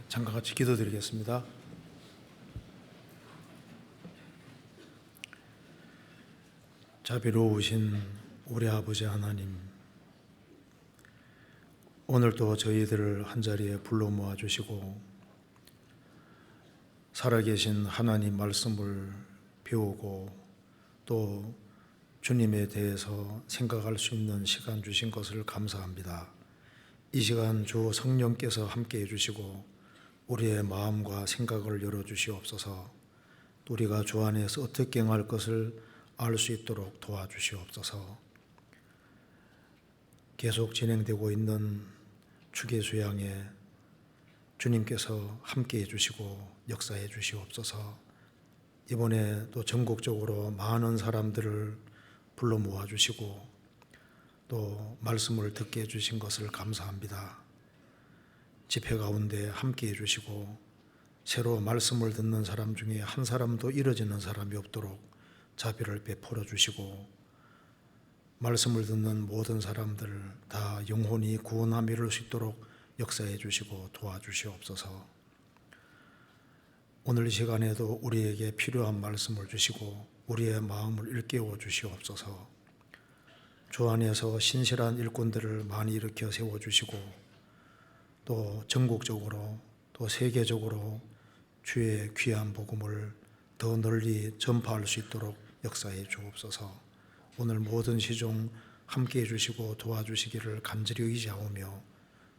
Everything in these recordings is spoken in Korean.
잠깐 같이 기도드리겠습니다. 자비로우신 우리 아버지 하나님, 오늘도 저희들을 한자리에 불러 모아주시고 살아계신 하나님 말씀을 배우고 또 주님에 대해서 생각할 수 있는 시간 주신 것을 감사합니다. 이 시간 주 성령께서 함께 해주시고 우리의 마음과 생각을 열어주시옵소서. 우리가 주 안에서 어떻게 행할 것을 알 수 있도록 도와주시옵소서. 계속 진행되고 있는 주기수양에 주님께서 함께 해주시고 역사해 주시옵소서. 이번에 또 전국적으로 많은 사람들을 불러 모아주시고 또 말씀을 듣게 해주신 것을 감사합니다. 집회 가운데 함께 해주시고 새로 말씀을 듣는 사람 중에 한 사람도 잃어지는 사람이 없도록 자비를 베풀어 주시고 말씀을 듣는 모든 사람들 다 영혼이 구원함 이룰 수 있도록 역사해 주시고 도와주시옵소서. 오늘 이 시간에도 우리에게 필요한 말씀을 주시고 우리의 마음을 일깨워 주시옵소서. 주 안에서 신실한 일꾼들을 많이 일으켜 세워주시고 또 전국적으로 또 세계적으로 주의 귀한 복음을 더 널리 전파할 수 있도록 역사해 주옵소서. 오늘 모든 시종 함께해 주시고 도와주시기를 간절히 의지하오며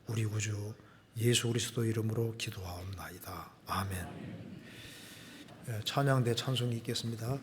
우리 구주 예수 그리스도 이름으로 기도하옵나이다. 아멘. 찬양대 찬송이 있겠습니다.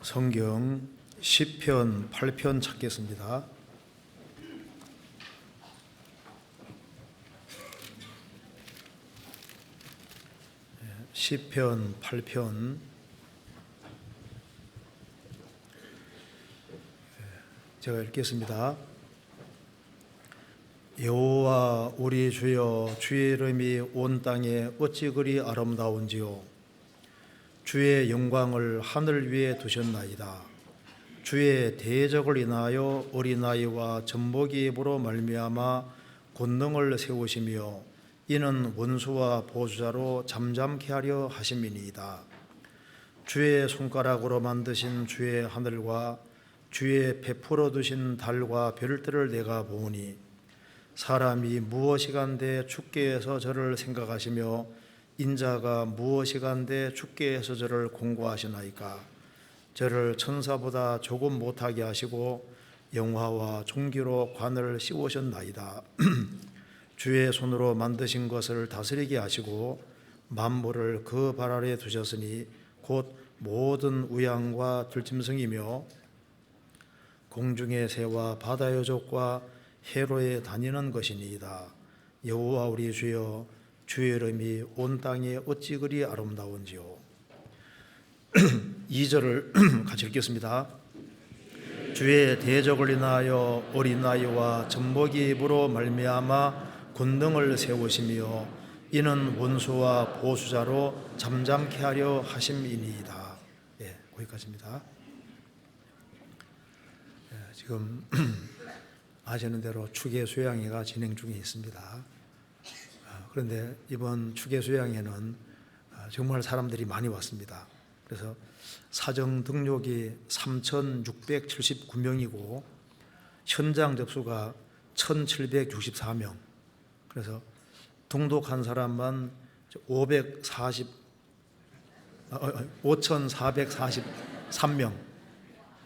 성경 시편 8편 찾겠습니다. 시편 8편 제가 읽겠습니다. 여호와 우리 주여, 주의 이름이 온 땅에 어찌 그리 아름다운지요. 주의 영광을 하늘 위에 두셨나이다. 주의 대적을 인하여 어린아이와 젖먹이 입으로 말미암아 권능을 세우시며 이는 원수와 보수자로 잠잠케 하려 하심이니이다. 주의 손가락으로 만드신 주의 하늘과 주의 베풀어 두신 달과 별들을 내가 보니 사람이 무엇이간데 주께 해서 저를 생각하시며 인자가 무엇이간데 주께 해서 저를 공고하시나이까. 저를 천사보다 조금 못하게 하시고 영화와 종기로 관을 씌우셨나이다. 주의 손으로 만드신 것을 다스리게 하시고 만물을 그 발 아래 두셨으니 곧 모든 우양과 들짐승이며 공중의 새와 바다의 족과 해로에 다니는 것이니이다. 여호와 우리 주여, 주의 이름이 온 땅에 어찌 그리 아름다운지요. 2절을 같이 읽겠습니다. 주의 대적을 인하여 어린아이와 젖먹이 입으로 말미암아 권능을 세우시며 이는 원수와 보수자로 잠잠케 하려 하심이니이다. 예, 거기까지입니다. 예, 지금 아시는 대로 추계 수양회가 진행 중에 있습니다. 그런데 이번 추계 수양회는 정말 사람들이 많이 왔습니다. 그래서 사정 등록이 3,679명이고 현장 접수가 1,764명. 그래서 등록한 사람만 5,443명.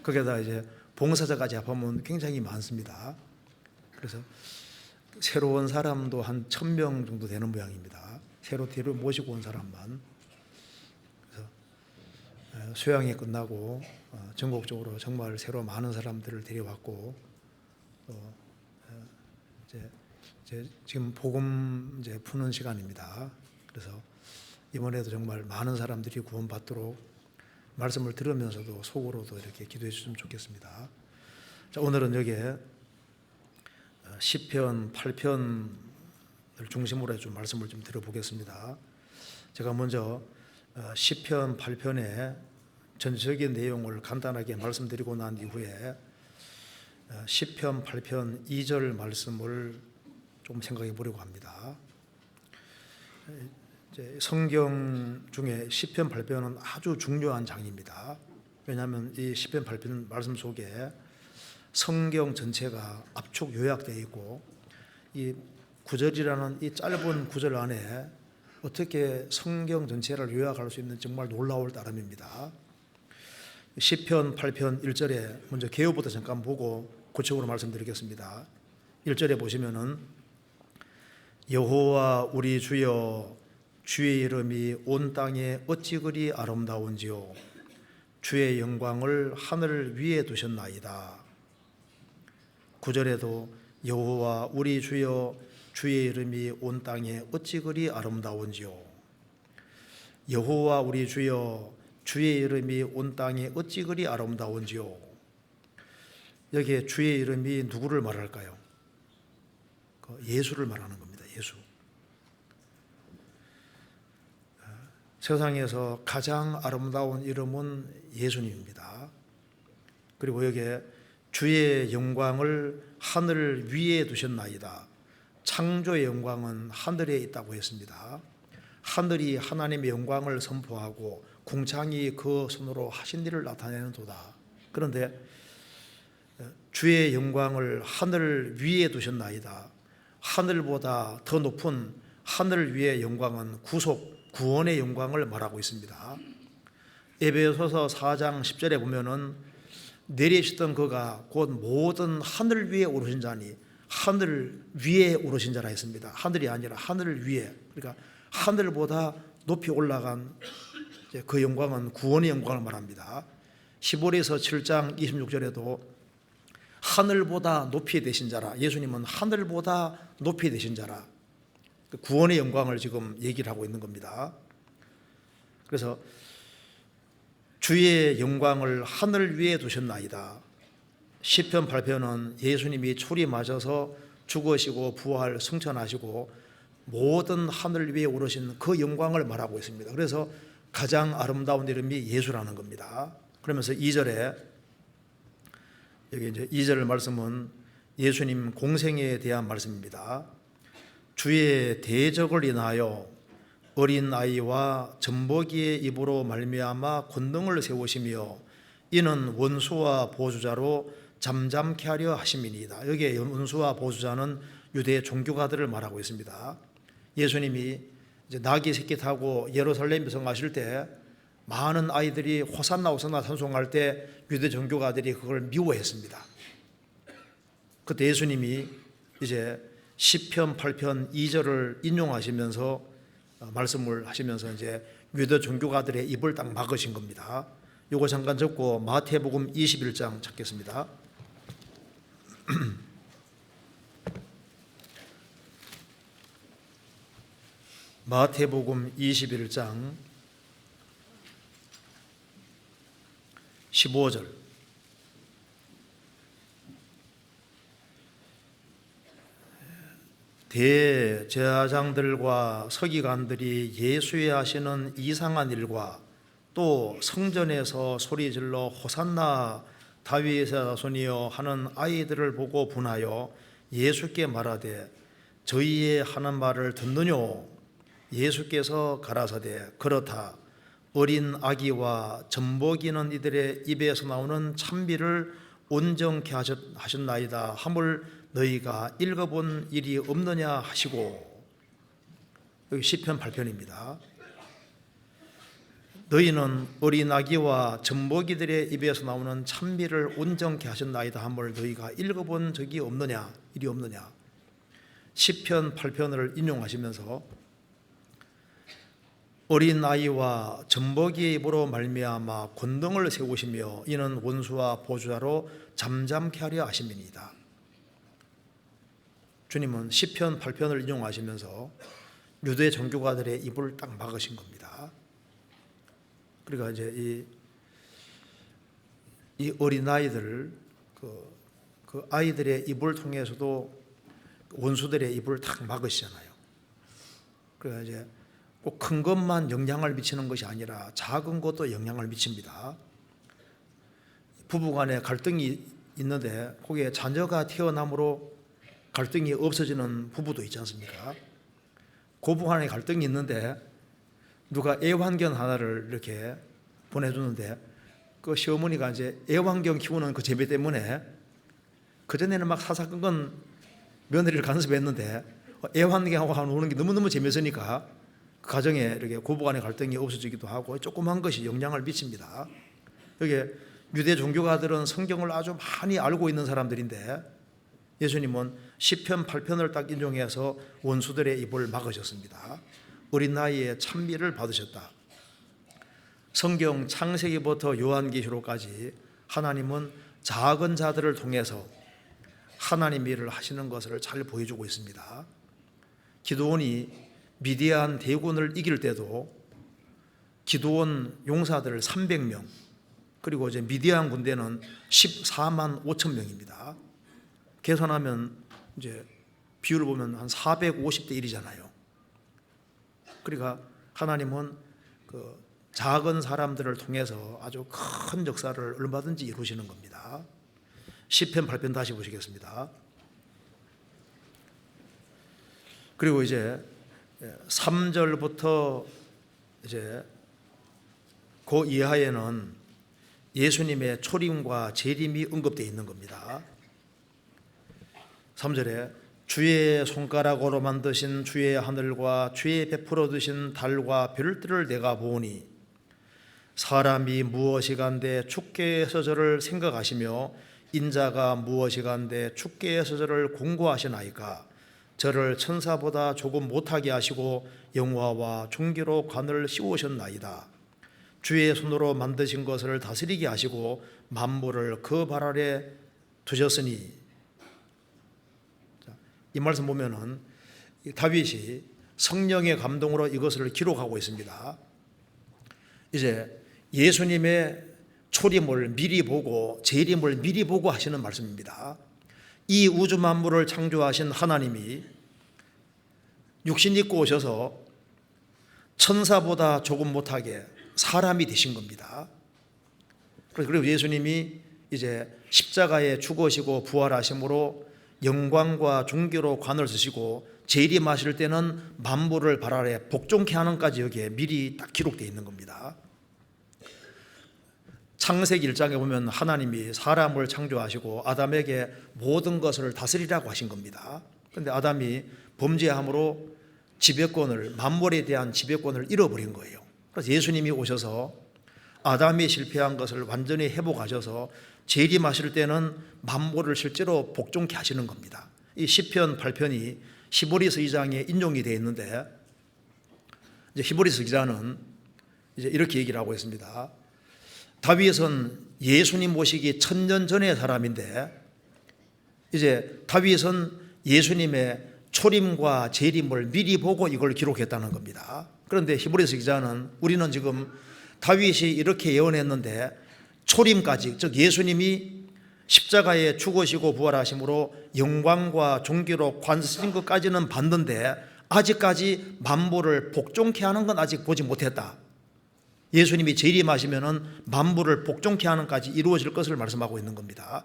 거기에다 이제 봉사자까지 합하면 굉장히 많습니다. 그래서 새로 온 사람도 한 1,000명 정도 되는 모양입니다. 새로 뒤로 모시고 온 사람만. 그래서 수양이 끝나고 전국적으로 정말 새로 많은 사람들을 데려왔고 지금 복음 이제 푸는 시간입니다. 그래서 이번에도 정말 많은 사람들이 구원받도록 말씀을 들으면서도 속으로도 이렇게 기도해 주시면 좋겠습니다. 자, 오늘은 여기에 시편 8편을 중심으로 좀 말씀을 좀 들어보겠습니다. 제가 먼저 시편 8편의 전체적인 내용을 간단하게 말씀드리고 난 이후에 시편 8편 2절 말씀을 좀 생각해 보려고 합니다. 성경 중에 시편 8편은 아주 중요한 장입니다. 왜냐하면 이 시편 8편 말씀 속에 성경 전체가 압축 요약되어 있고 이 9절이라는 이 짧은 구절 안에 어떻게 성경 전체를 요약할 수 있는 정말 놀라울 따름입니다. 시편 8편 1절에 먼저 개요부터 잠깐 보고 구체적으로 말씀드리겠습니다. 1절에 보시면은 여호와 우리 주여, 주의 이름이 온 땅에 어찌 그리 아름다운지요. 주의 영광을 하늘 위에 두셨나이다. 9절에도 여호와 우리 주여, 주의 이름이 온 땅에 어찌 그리 아름다운지요. 여호와 우리 주여, 주의 이름이 온 땅에 어찌 그리 아름다운지요. 여기에 주의 이름이 누구를 말할까요? 예수를 말하는 겁니다. 예수. 세상에서 가장 아름다운 이름은 예수님입니다. 그리고 여기에 주의 영광을 하늘 위에 두셨나이다. 창조의 영광은 하늘에 있다고 했습니다. 하늘이 하나님의 영광을 선포하고 궁창이 그 손으로 하신 일을 나타내는 도다. 그런데 주의 영광을 하늘 위에 두셨나이다. 하늘보다 더 높은 하늘 위의 영광은 구원의 영광을 말하고 있습니다. 에베소서 4장 10절에 보면은 내리시던 그가 곧 모든 하늘 위에 오르신 자니 하늘 위에 오르신 자라 했습니다. 하늘이 아니라 하늘 위에. 그러니까 하늘보다 높이 올라간 그 영광은 구원의 영광을 말합니다. 히브리서 7장 26절에도 하늘보다 높이 되신 자라, 예수님은 하늘보다 높이 되신 자라, 구원의 영광을 지금 얘기를 하고 있는 겁니다. 그래서 주의 영광을 하늘 위에 두셨나이다. 시편 8편은 예수님이 초림하셔서 죽으시고 부활 승천하시고 모든 하늘 위에 오르신 그 영광을 말하고 있습니다. 그래서 가장 아름다운 이름이 예수라는 겁니다. 그러면서 2절에 여기 이제 2절 말씀은 예수님 공생애에 대한 말씀입니다. 주의 대적을 인하여 어린 아이와 젖먹이의 입으로 말미암아 권능을 세우시며 이는 원수와 보수자로 잠잠케 하려 하심이니이다. 여기에 원수와 보수자는 유대 종교가들을 말하고 있습니다. 예수님이 이제 나귀 새끼 타고 예루살렘에 성하실 때 많은 아이들이 호산나 호산나 찬송할 때 유대 종교가들이 그걸 미워했습니다. 그때 예수님이 이제 시편 8편 2절을 인용하시면서 말씀을 하시면서 이제 유대 종교가들의 입을 딱 막으신 겁니다. 요거 잠깐 적고 마태복음 21장 찾겠습니다. 마태복음 21장 15절. 대제사장들과 서기관들이 예수의 하시는 이상한 일과 또 성전에서 소리질러 호산나 다윗의 자손이여 하는 아이들을 보고 분하여 예수께 말하되 저희의 하는 말을 듣느뇨. 예수께서 가라사대 그렇다. 어린 아기와 젖먹이는 이들의 입에서 나오는 찬미를 온전케 하셨나이다 함을 너희가 읽어본 일이 없느냐 하시고, 여기 시편 8편입니다. 너희는 어린 아기와 젖먹이들의 입에서 나오는 찬미를 온전케 하셨나이다 함을 너희가 읽어본 적이 없느냐, 일이 없느냐. 시편 8편을 인용하시면서 어린 아이와 젖먹이의 입으로 말미암아 권능을 세우시며 이는 원수와 보수자로 잠잠케 하려 하심이니이다. 주님은 시편 8편을 인용하시면서 유대 종교가들의 입을 딱 막으신 겁니다. 그러니까 이제 이 어린 아이들, 그 아이들의 입을 통해서도 원수들의 입을 딱 막으시잖아요. 그러니까 이제 꼭 큰 것만 영향을 미치는 것이 아니라 작은 것도 영향을 미칩니다. 부부간에 갈등이 있는데 거기에 자녀가 태어남으로 갈등이 없어지는 부부도 있지 않습니까? 고부간에 갈등이 있는데 누가 애완견 하나를 이렇게 보내주는데 그 시어머니가 이제 애완견 키우는 그 재배 때문에 그전에는 막 사사건건 며느리를 간섭했는데 애완견하고 노는 게 너무너무 재밌으니까 그 가정에 이렇게 고부간의 갈등이 없어지기도 하고 조그만 것이 영향을 미칩니다. 여기 유대 종교가들은 성경을 아주 많이 알고 있는 사람들인데 예수님은 시편 8편을 딱 인용해서 원수들의 입을 막으셨습니다. 어린 나이에 찬미를 받으셨다. 성경 창세기부터 요한계시록까지 하나님은 작은 자들을 통해서 하나님 일을 하시는 것을 잘 보여주고 있습니다. 기드온이 미디안 대군을 이길 때도 기드온 용사들 300명, 그리고 이제 미디안 군대는 14만 5천 명입니다. 계산하면 이제 비율을 보면 한 450대 1이잖아요. 그러니까 하나님은 그 작은 사람들을 통해서 아주 큰 역사를 얼마든지 이루시는 겁니다. 시편 8편 다시 보시겠습니다. 그리고 이제 3절부터 이제 그 이하에는 예수님의 초림과 재림이 언급되어 있는 겁니다. 3절에 주의 손가락으로 만드신 주의 하늘과 주의 베풀어 두신 달과 별들을 내가 보니 사람이 무엇이간데 춥게 해서 저를 생각하시며 인자가 무엇이간데 춥게 해서 저를 공고하시나이까. 저를 천사보다 조금 못하게 하시고 영화와 존귀로 관을 씌우셨나이다. 주의 손으로 만드신 것을 다스리게 하시고 만물을 그 발 아래 두셨으니. 이 말씀 보면은 다윗이 성령의 감동으로 이것을 기록하고 있습니다. 이제 예수님의 초림을 미리 보고 재림을 미리 보고 하시는 말씀입니다. 이 우주 만물을 창조하신 하나님이 육신 입고 오셔서 천사보다 조금 못하게 사람이 되신 겁니다. 그리고 예수님이 이제 십자가에 죽으시고 부활하심으로 영광과 존귀로 관을 쓰시고 재림하실 때는 만물을 발 아래 복종케 하는까지 여기에 미리 딱 기록되어 있는 겁니다. 창세기 1장에 보면 하나님이 사람을 창조하시고 아담에게 모든 것을 다스리라고 하신 겁니다. 그런데 아담이 범죄함으로 지배권을, 만물에 대한 지배권을 잃어버린 거예요. 그래서 예수님이 오셔서 아담이 실패한 것을 완전히 회복하셔서 재림하실 때는 만물을 실제로 복종케 하시는 겁니다. 이 시편 8편이 히브리서 2장에 인용이 되어 있는데, 이제 히브리서 기자는 이제 이렇게 얘기를 하고 있습니다. 다윗은 예수님 모시기 1000년 전의 사람인데, 이제 다윗은 예수님의 초림과 재림을 미리 보고 이걸 기록했다는 겁니다. 그런데 히브리서 기자는 우리는 지금 다윗이 이렇게 예언했는데 초림까지, 즉 예수님이 십자가에 죽으시고 부활하심으로 영광과 존귀로 관세신 것까지는 봤는데 아직까지 만물을 복종케 하는 건 아직 보지 못했다. 예수님이 재림하시면은 만물을 복종케 하는 까지 이루어질 것을 말씀하고 있는 겁니다.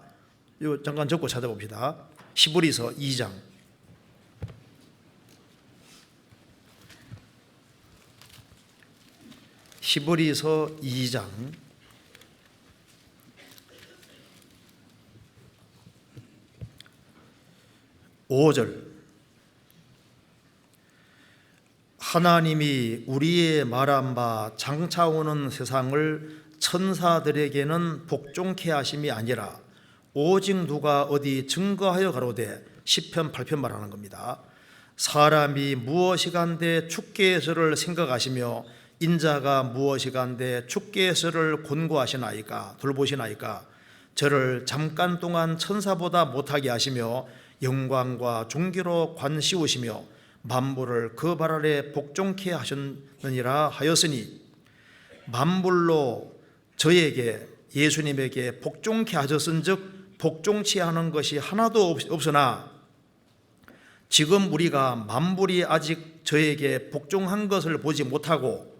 이거 잠깐 적고 찾아봅시다. 히브리서 2장. 히브리서 2장 5절. 하나님이 우리의 말한 바 장차 오는 세상을 천사들에게는 복종케 하심이 아니라 오직 누가 어디 증거하여 가로되 시편 8편 말하는 겁니다. 사람이 무엇이간데 축계에서를 생각하시며 인자가 무엇이간데 축계에서를 곤고하시나이까, 돌보시나이까. 저를 잠깐 동안 천사보다 못하게 하시며 영광과 존귀로 관씌우시며 만물을 그 발 아래 복종케 하셨느니라 하였으니, 만물로 저에게 예수님에게 복종케 하셨은즉 복종치 않은 것이 하나도 없으나 지금 우리가 만물이 아직 저에게 복종한 것을 보지 못하고,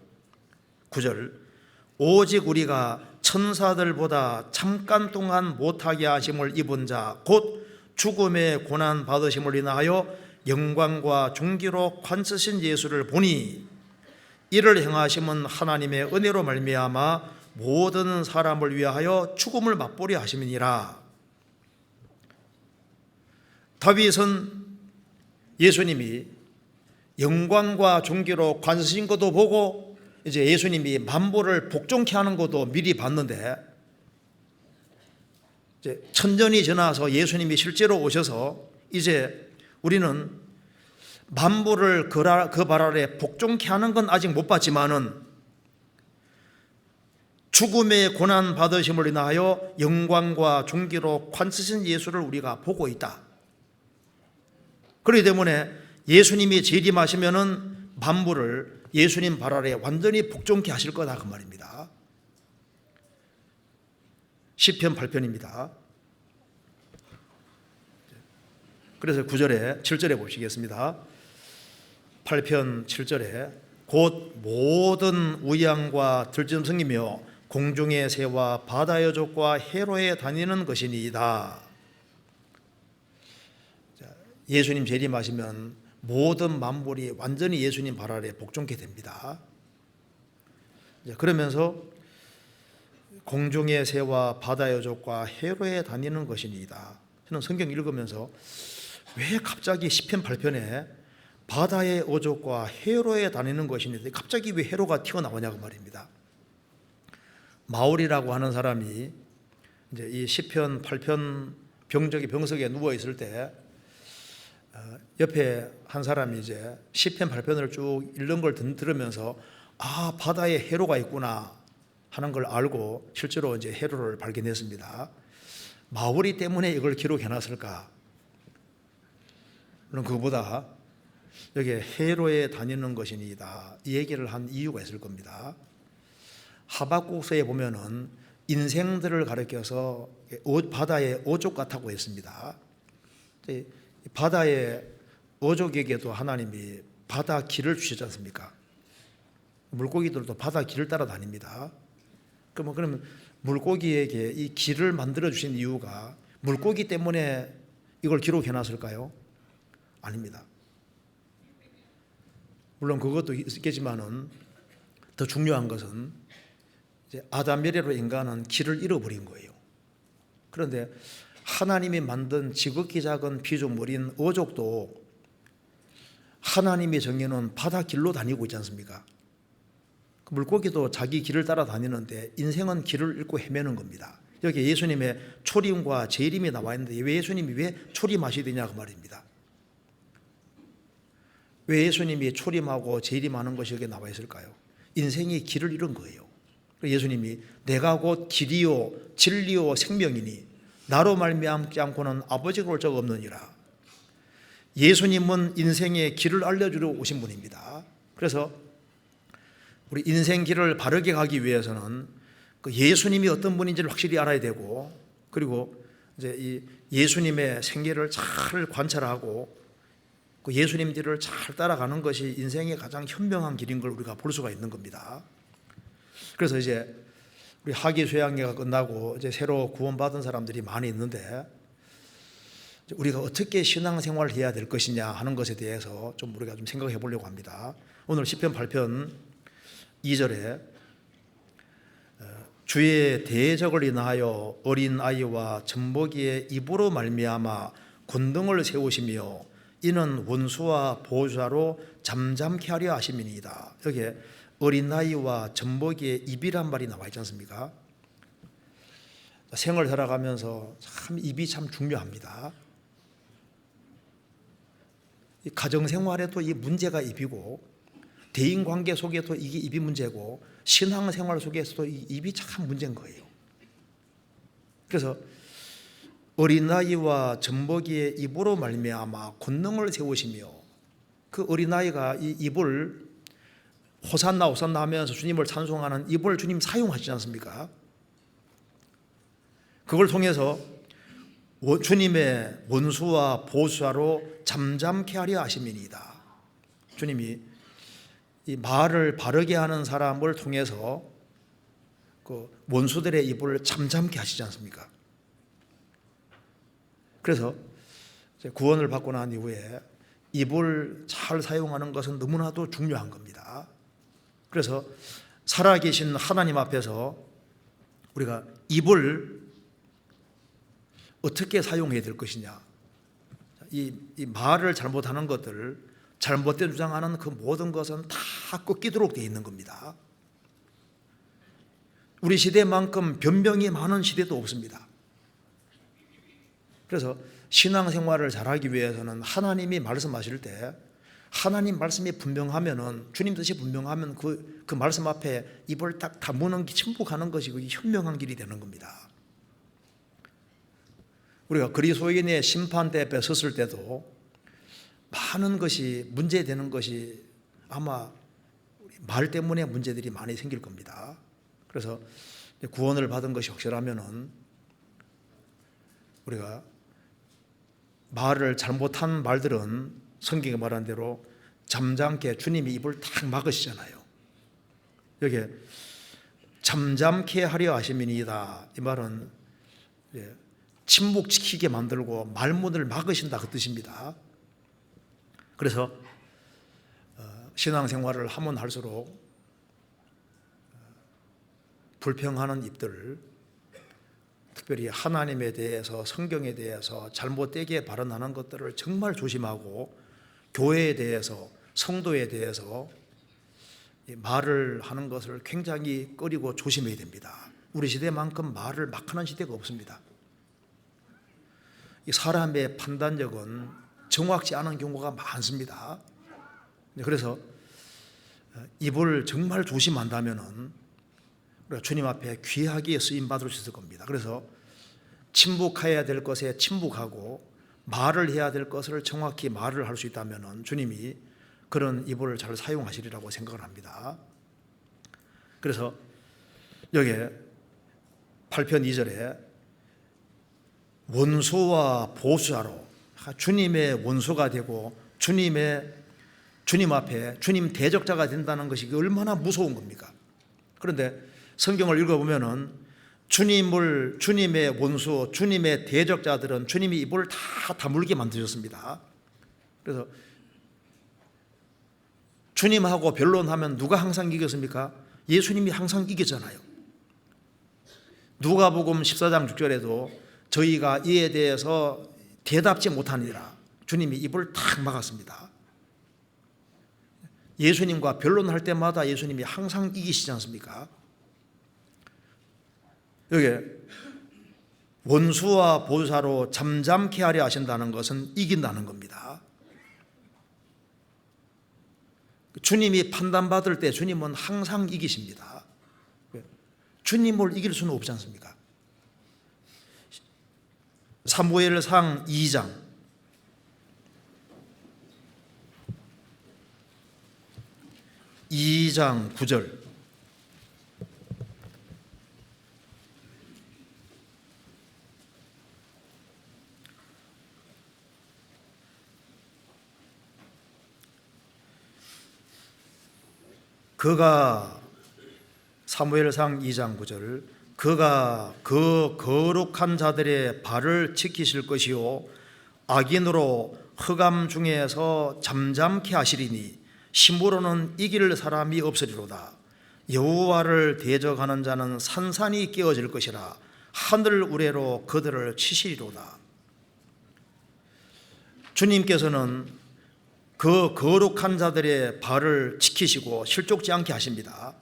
9절, 오직 우리가 천사들보다 잠깐 동안 못하게 하심을 입은 자 곧 죽음의 고난 받으심을 인하여 영광과 존귀로 관쓰신 예수를 보니 이를 행하심은 하나님의 은혜로 말미암아 모든 사람을 위하여 죽음을 맛보려 하심이니라. 다윗은 예수님이 영광과 존귀로 관쓰신 것도 보고 이제 예수님이 만물을 복종케 하는 것도 미리 봤는데, 이제 천년이 지나서 예수님이 실제로 오셔서 이제 우리는 만물을 그 발 아래 복종케 하는 건 아직 못 봤지만은 죽음의 고난 받으심을 인하여 영광과 존귀로 관쓰신 예수를 우리가 보고 있다. 그렇기 때문에 예수님이 재림하시면은 만물을 예수님 발 아래 완전히 복종케 하실 거다, 그 말입니다. 시편 8편입니다. 그래서 9절에 7절에 보시겠습니다. 8편 7절에 곧 모든 우양과 들짐승이며 공중의 새와 바다의 족과 해로에 다니는 것이니이다. 예수님 재림하시면 모든 만물이 완전히 예수님 발 아래 복종케 됩니다. 그러면서 공중의 새와 바다의 족과 해로에 다니는 것이니이다. 저는 성경 읽으면서 왜 갑자기 시편 8편에 바다의 어족과 해로에 다니는 것이니 갑자기 왜 해로가 튀어나오냐고 말입니다. 마울이라고 하는 사람이 이제 이 시편 8편 병석에 누워 있을 때 옆에 한 사람이 이제 시편 8편을 쭉 읽는 걸 들으면서 아, 바다에 해로가 있구나 하는 걸 알고 실제로 이제 해로를 발견했습니다. 마울이 때문에 이걸 기록해 놨을까? 그럼 그거보다 여기 해로에 다니는 것이니이다 이 얘기를 한 이유가 있을 겁니다. 하박국서에 보면은 인생들을 가리켜서 바다의 오족 같다고 했습니다. 바다의 오족에게도 하나님이 바다 길을 주시지 않습니까? 물고기들도 바다 길을 따라 다닙니다. 그러면 물고기에게 이 길을 만들어 주신 이유가 물고기 때문에 이걸 기록해 놨을까요? 아닙니다. 물론 그것도 있겠지만은 더 중요한 것은 이제 아담 이래로 인간은 길을 잃어버린 거예요. 그런데 하나님이 만든 지극히 작은 피조물인 어족도 하나님이 정해놓은 바다 길로 다니고 있지 않습니까? 물고기도 자기 길을 따라 다니는데 인생은 길을 잃고 헤매는 겁니다. 여기 예수님의 초림과 재림이 나와 있는데 왜 예수님이 왜 초림하셔야 되냐 그 말입니다. 왜 예수님이 초림하고 재림하는 것이 여기 나와 있을까요? 인생이 길을 잃은 거예요. 예수님이 내가 곧 길이요 진리요 생명이니 나로 말미암지 않고는 아버지가 올 자가 없느니라. 예수님은 인생의 길을 알려주러 오신 분입니다. 그래서 우리 인생 길을 바르게 가기 위해서는 그 예수님이 어떤 분인지를 확실히 알아야 되고, 그리고 이제 이 예수님의 생애를 잘 관찰하고 그 예수님 길을 잘 따라가는 것이 인생의 가장 현명한 길인 걸 우리가 볼 수가 있는 겁니다. 그래서 이제 우리 학위 수양회가 끝나고 이제 새로 구원받은 사람들이 많이 있는데 우리가 어떻게 신앙생활을 해야 될 것이냐 하는 것에 대해서 좀 우리가 좀 생각해 보려고 합니다. 오늘 시편 8편 2절에 주의 대적을 인하여 어린 아이와 젖먹이의 입으로 말미암아 군등을 세우시며 이는 원수와 보좌로 잠잠케 하려 하심이니이다. 여기에 어린아이와 젖먹이의 입이란 말이 나와 있지 않습니까? 생을 살아가면서 참 입이 참 중요합니다. 이 가정생활에도 이 문제가 입이고 대인관계 속에도 이게 입이 문제고 신앙생활 속에서도 이 입이 참 문제인 거예요. 그래서 어린아이와 젖먹이의 입으로 말미암아 권능을 세우시며 그 어린아이가 이 입을 호산나 호산나 하면서 주님을 찬송하는 입을 주님 사용하시지 않습니까? 그걸 통해서 주님의 원수와 보수자로 잠잠케 하려 하심이니이다. 주님이 이 말을 바르게 하는 사람을 통해서 그 원수들의 입을 잠잠케 하시지 않습니까? 그래서 구원을 받고 난 이후에 입을 잘 사용하는 것은 너무나도 중요한 겁니다. 그래서 살아계신 하나님 앞에서 우리가 입을 어떻게 사용해야 될 것이냐, 이 말을 잘못하는 것들, 잘못된 주장하는 그 모든 것은 다 꺾이도록 되어 있는 겁니다. 우리 시대만큼 변명이 많은 시대도 없습니다. 그래서 신앙생활을 잘하기 위해서는 하나님이 말씀하실 때 하나님 말씀이 분명하면은, 주님 뜻이 분명하면 그 말씀 앞에 입을 딱 다무는 게 침묵하는 것이 그게 현명한 길이 되는 겁니다. 우리가 그리스도인의 심판대 앞에 섰을 때도 많은 것이 문제되는 것이 아마 말 때문에 문제들이 많이 생길 겁니다. 그래서 구원을 받은 것이 확실하면은 우리가 말을 잘못한 말들은 성경에 말한 대로 잠잠케 주님이 입을 딱 막으시잖아요. 여기에 잠잠케 하려 하심이니이다. 이 말은 침묵시키게 만들고 말문을 막으신다 그 뜻입니다. 그래서 신앙생활을 하면 할수록 불평하는 입들, 특별히 하나님에 대해서 성경에 대해서 잘못되게 발언하는 것들을 정말 조심하고 교회에 대해서 성도에 대해서 말을 하는 것을 굉장히 꺼리고 조심해야 됩니다. 우리 시대만큼 말을 막 하는 시대가 없습니다. 이 사람의 판단력은 정확치 않은 경우가 많습니다. 그래서 입을 정말 조심한다면은 우리가 주님 앞에 귀하게 쓰임 받을 수 있을 겁니다. 그래서 침묵해야 될 것에 침묵하고 말을 해야 될 것을 정확히 말을 할 수 있다면은 주님이 그런 입을 잘 사용하시리라고 생각을 합니다. 그래서 여기에 8편 2절에 원수와 보수자로 주님의 원수가 되고 주님 앞에 주님 대적자가 된다는 것이 얼마나 무서운 겁니까? 그런데 성경을 읽어보면은 주님의 원수, 주님의 대적자들은 주님이 입을 다 다물게 만드셨습니다. 그래서 주님하고 변론하면 누가 항상 이겼습니까? 예수님이 항상 이겼잖아요. 누가복음 14장 6절에도 저희가 이에 대해서 대답지 못하니라 주님이 입을 탁 막았습니다. 예수님과 변론할 때마다 예수님이 항상 이기시지 않습니까? 여기 원수와 보사로 잠잠케 하려 하신다는 것은 이긴다는 겁니다. 주님이 판단받을 때 주님은 항상 이기십니다. 주님을 이길 수는 없지 않습니까? 사무엘상 2장 9절 사무엘상 2장 9절 그가 그 거룩한 자들의 발을 지키실 것이요 악인으로 흑암 중에서 잠잠케 하시리니 힘으로는 이길 사람이 없으리로다. 여호와를 대적하는 자는 산산이 깨어질 것이라 하늘 우레로 그들을 치시리로다. 주님께서는 그 거룩한 자들의 발을 지키시고 실족지 않게 하십니다.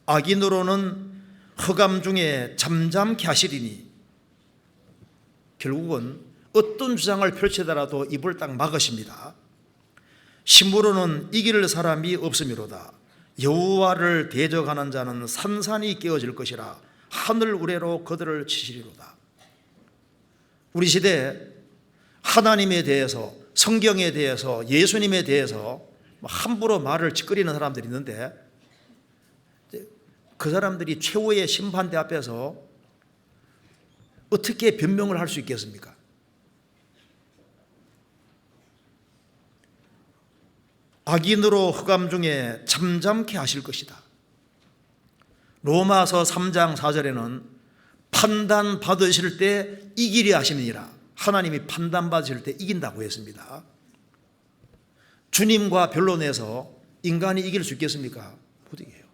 악인으로는 흑암 중에 잠잠케 하시리니 결국은 어떤 주장을 펼치더라도 입을 딱 막으십니다. 힘으로는 이길 사람이 없음이로다. 여호와를 대적하는 자는 산산이 깨어질 것이라 하늘 우레로 그들을 치시리로다. 우리 시대에 하나님에 대해서 성경에 대해서 예수님에 대해서 함부로 말을 찌끄리는 사람들이 있는데 그 사람들이 최후의 심판대 앞에서 어떻게 변명을 할 수 있겠습니까? 악인으로 흑암 중에 잠잠케 하실 것이다. 로마서 3장 4절에는 판단받으실 때 이기려 하시느니라. 하나님이 판단받으실 때 이긴다고 했습니다. 주님과 변론해서 인간이 이길 수 있겠습니까? 못 이겨요.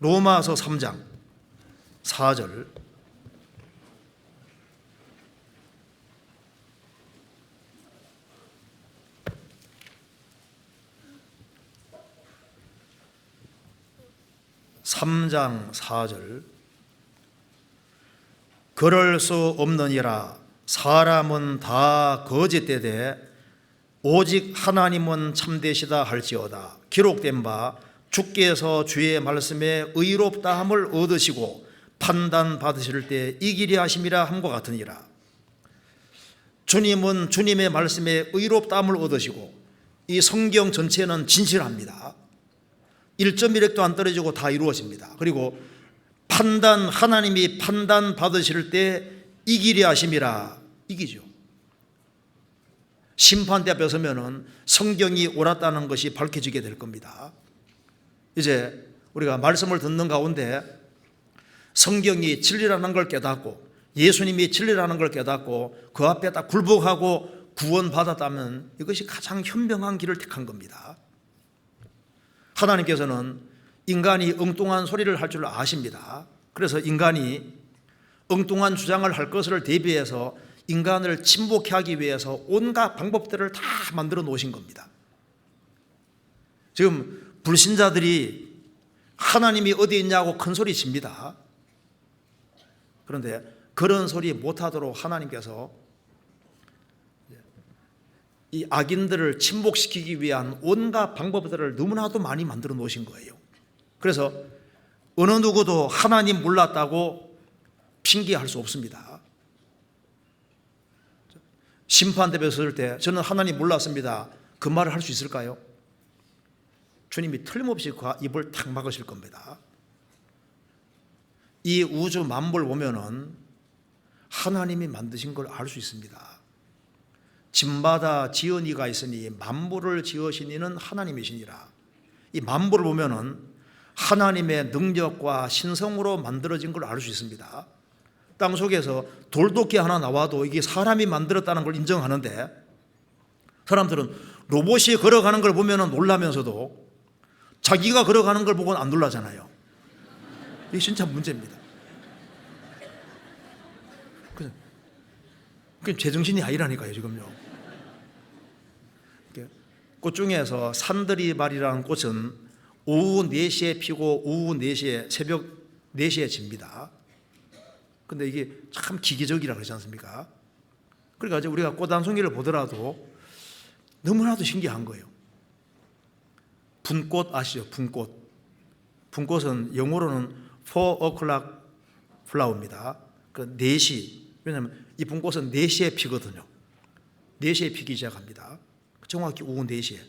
로마서 3장 4절 그럴 수 없느니라. 사람은 다 거짓되되 오직 하나님은 참되시다 할지어다. 기록된 바 주께서 주의 말씀에 의롭다함을 얻으시고 판단받으실 때 이기려 하심이라 함과 같으니라. 주님은 주님의 말씀에 의롭다함을 얻으시고 이 성경 전체는 진실합니다. 1.1획도 안 떨어지고 다 이루어집니다. 그리고 하나님이 판단받으실 때 이기려 하심이라. 이기죠. 심판대 앞에 서면은 성경이 옳았다는 것이 밝혀지게 될 겁니다. 이제 우리가 말씀을 듣는 가운데 성경이 진리라는 걸 깨닫고 예수님이 진리라는 걸 깨닫고 그 앞에 딱 굴복하고 구원받았다면 이것이 가장 현명한 길을 택한 겁니다. 하나님께서는 인간이 엉뚱한 소리를 할 줄 아십니다. 그래서 인간이 엉뚱한 주장을 할 것을 대비해서 인간을 침묵케 하기 위해서 온갖 방법들을 다 만들어 놓으신 겁니다. 지금 불신자들이 하나님이 어디 있냐고 큰 소리 칩니다. 그런데 그런 소리 못하도록 하나님께서 이 악인들을 침묵시키기 위한 온갖 방법들을 너무나도 많이 만들어 놓으신 거예요. 그래서 어느 누구도 하나님 몰랐다고 핑계할 수 없습니다. 심판대에 설 때 저는 하나님 몰랐습니다. 그 말을 할 수 있을까요? 주님이 틀림없이 그 입을 탁 막으실 겁니다. 이 우주 만물 보면은 하나님이 만드신 걸 알 수 있습니다. 집마다 지은 이가 있으니 만물을 지으신 이는 하나님이시니라. 이 만물을 보면은 하나님의 능력과 신성으로 만들어진 걸 알 수 있습니다. 땅 속에서 돌도끼 하나 나와도 이게 사람이 만들었다는 걸 인정하는데, 사람들은 로봇이 걸어가는 걸 보면 놀라면서도 자기가 걸어가는 걸 보고는 안 놀라잖아요. 이게 진짜 문제입니다. 그게 제정신이 아니라니까요, 지금요. 꽃 중에서 산들이발이라는 꽃은 오후 4시에 피고 오후 4시에, 새벽 4시에 집니다. 근데 이게 참 기계적이라 그러지 않습니까? 그러니까 이제 우리가 꽃 한 송이를 보더라도 너무나도 신기한 거예요. 분꽃 아시죠? 분꽃. 분꽃은 영어로는 4 o'clock flower입니다. 그 4시. 왜냐하면 이 분꽃은 4시에 피거든요. 4시에 피기 시작합니다. 정확히 오후 4시에.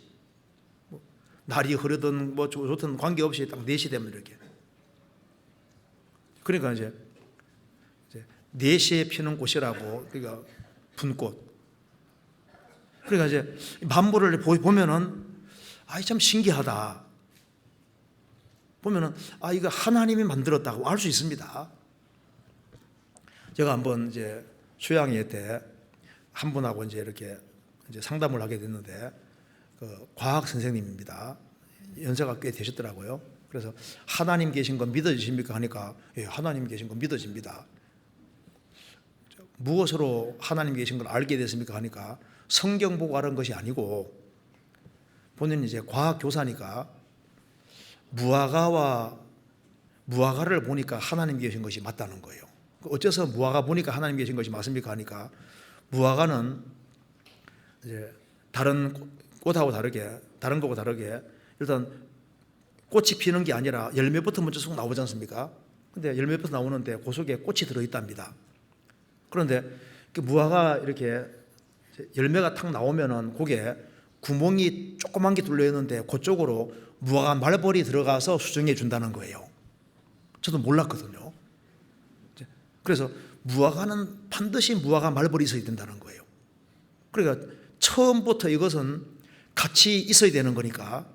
날이 흐르든 뭐 좋든 관계없이 딱 4시 되면 이렇게. 그러니까 이제 4시에 피는 꽃이라고, 그러니까 분꽃. 그러니까 이제 만물을 보면은 참 신기하다. 보면은 이거 하나님이 만들었다고 알 수 있습니다. 제가 한번 이제 수양회 때 한 분하고 이제 이렇게 이제 상담을 하게 됐는데, 그 과학 선생님입니다. 연세가 꽤 되셨더라고요. 그래서 하나님 계신 건 믿어지십니까 하니까, 예, 하나님 계신 건 믿어집니다. 무엇으로 하나님 계신 걸 알게 됐습니까 하니까, 성경 보고 알은 것이 아니고 본인이 이제 과학 교사니까 무화과를 보니까 하나님 계신 것이 맞다는 거예요. 어째서 무화과 보니까 하나님 계신 것이 맞습니까 하니까, 무화과는 이제 다른 꽃하고 다르게, 다른 거하고 다르게 일단 꽃이 피는 게 아니라 열매부터 먼저 쑥 나오지 않습니까? 근데 열매부터 나오는데 그 속에 꽃이 들어있답니다. 그런데 그 무화과 이렇게 열매가 탁 나오면은 거기에 구멍이 조그만 게 뚫려 있는데 그쪽으로 무화과 말벌이 들어가서 수정해 준다는 거예요. 저도 몰랐거든요. 그래서 무화과는 반드시 무화과 말벌이 있어야 된다는 거예요. 그러니까 처음부터 이것은 같이 있어야 되는 거니까,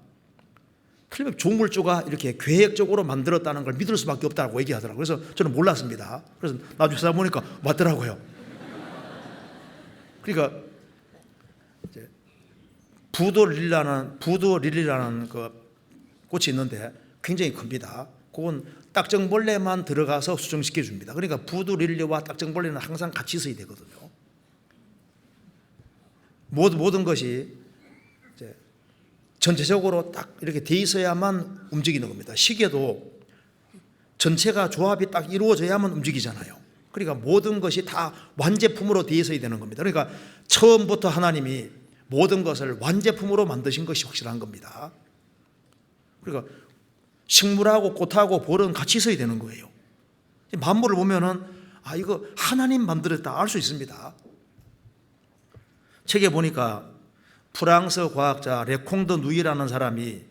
틀리면 조물주가 이렇게 계획적으로 만들었다는 걸 믿을 수밖에 없다고 얘기하더라고요. 그래서 저는 몰랐습니다. 그래서 나중에 찾아보니까 맞더라고요. 그러니까 이제 부도릴리라는 그 꽃이 있는데 굉장히 큽니다. 그건 딱정벌레만 들어가서 수정시켜 줍니다. 그러니까 부도릴리와 딱정벌레는 항상 같이 있어야 되거든요. 모든 것이 이제 전체적으로 딱 이렇게 돼 있어야만 움직이는 겁니다. 시계도 전체가 조합이 딱 이루어져야만 움직이잖아요. 그러니까 모든 것이 다 완제품으로 돼 있어야 되는 겁니다. 그러니까 처음부터 하나님이 모든 것을 완제품으로 만드신 것이 확실한 겁니다. 그러니까 식물하고 꽃하고 벌은 같이 있어야 되는 거예요. 만물을 보면은 이거 하나님 만들었다 알 수 있습니다. 책에 보니까 프랑스 과학자 레콩드 누이라는 사람이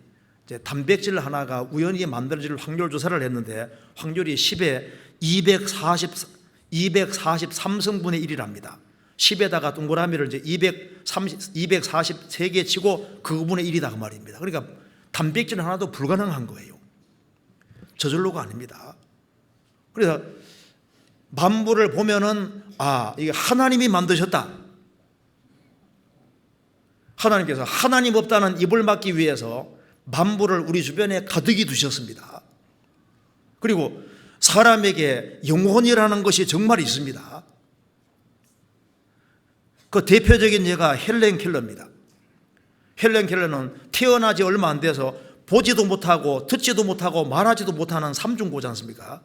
이제 단백질 하나가 우연히 만들어질 확률 조사를 했는데 확률이 10에 243승분의 1이랍니다. 10에다가 동그라미를 이제 243개 치고 그분의 1이다 그 말입니다. 그러니까 단백질 하나도 불가능한 거예요. 저절로가 아닙니다. 그래서 만물을 보면은 이게 하나님이 만드셨다. 하나님께서 하나님 없다는 입을 막기 위해서 만물을 우리 주변에 가득히 두셨습니다. 그리고 사람에게 영혼이라는 것이 정말 있습니다. 그 대표적인 예가 헬렌 켈러입니다. 헬렌 켈러는 태어나지 얼마 안 돼서 보지도 못하고 듣지도 못하고 말하지도 못하는 삼중고지 않습니까?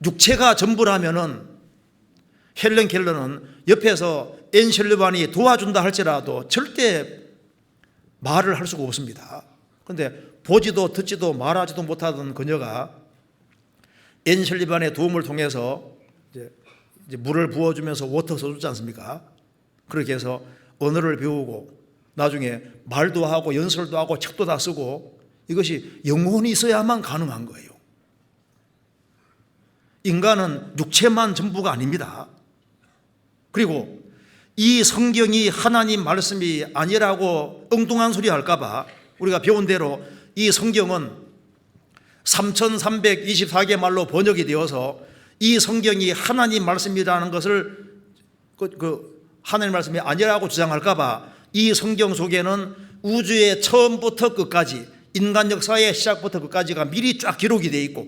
육체가 전부라면은 헬렌 켈러는 옆에서 앤 실리반이 도와준다 할지라도 절대 말을 할 수가 없습니다. 그런데 보지도 듣지도 말하지도 못하던 그녀가 앤 실리반의 도움을 통해서 이제 물을 부어주면서 워터 써주지 않습니까? 그렇게 해서 언어를 배우고 나중에 말도 하고 연설도 하고 책도 다 쓰고, 이것이 영혼이 있어야만 가능한 거예요. 인간은 육체만 전부가 아닙니다. 그리고 이 성경이 하나님 말씀이 아니라고 엉뚱한 소리 할까봐 우리가 배운 대로 이 성경은 3324개 말로 번역이 되어서 이 성경이 하나님 말씀이라는 것을 하나님 말씀이 아니라고 주장할까봐 이 성경 속에는 우주의 처음부터 끝까지, 인간 역사의 시작부터 끝까지가 미리 쫙 기록이 되어 있고,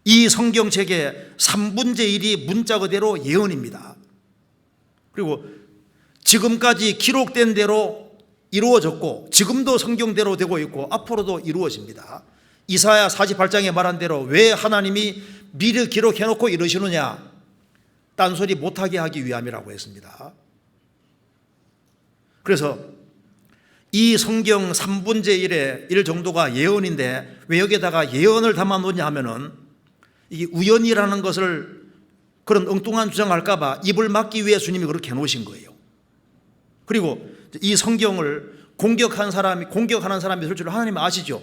이 성경책의 3분의 1이 문자 그대로 예언입니다. 그리고 지금까지 기록된 대로 이루어졌고, 지금도 성경대로 되고 있고 앞으로도 이루어집니다. 이사야 48장에 말한 대로 왜 하나님이 미리 기록해놓고 이러시느냐, 딴소리 못하게 하기 위함이라고 했습니다. 그래서 이 성경 3분의 1의 1 정도가 예언인데 왜 여기에다가 예언을 담아놓냐 하면은 이게 우연이라는 것을 그런 엉뚱한 주장할까봐 입을 막기 위해 주님이 그렇게 해놓으신 거예요. 그리고 이 성경을 공격하는 사람이 있을 줄 하나님 아시죠?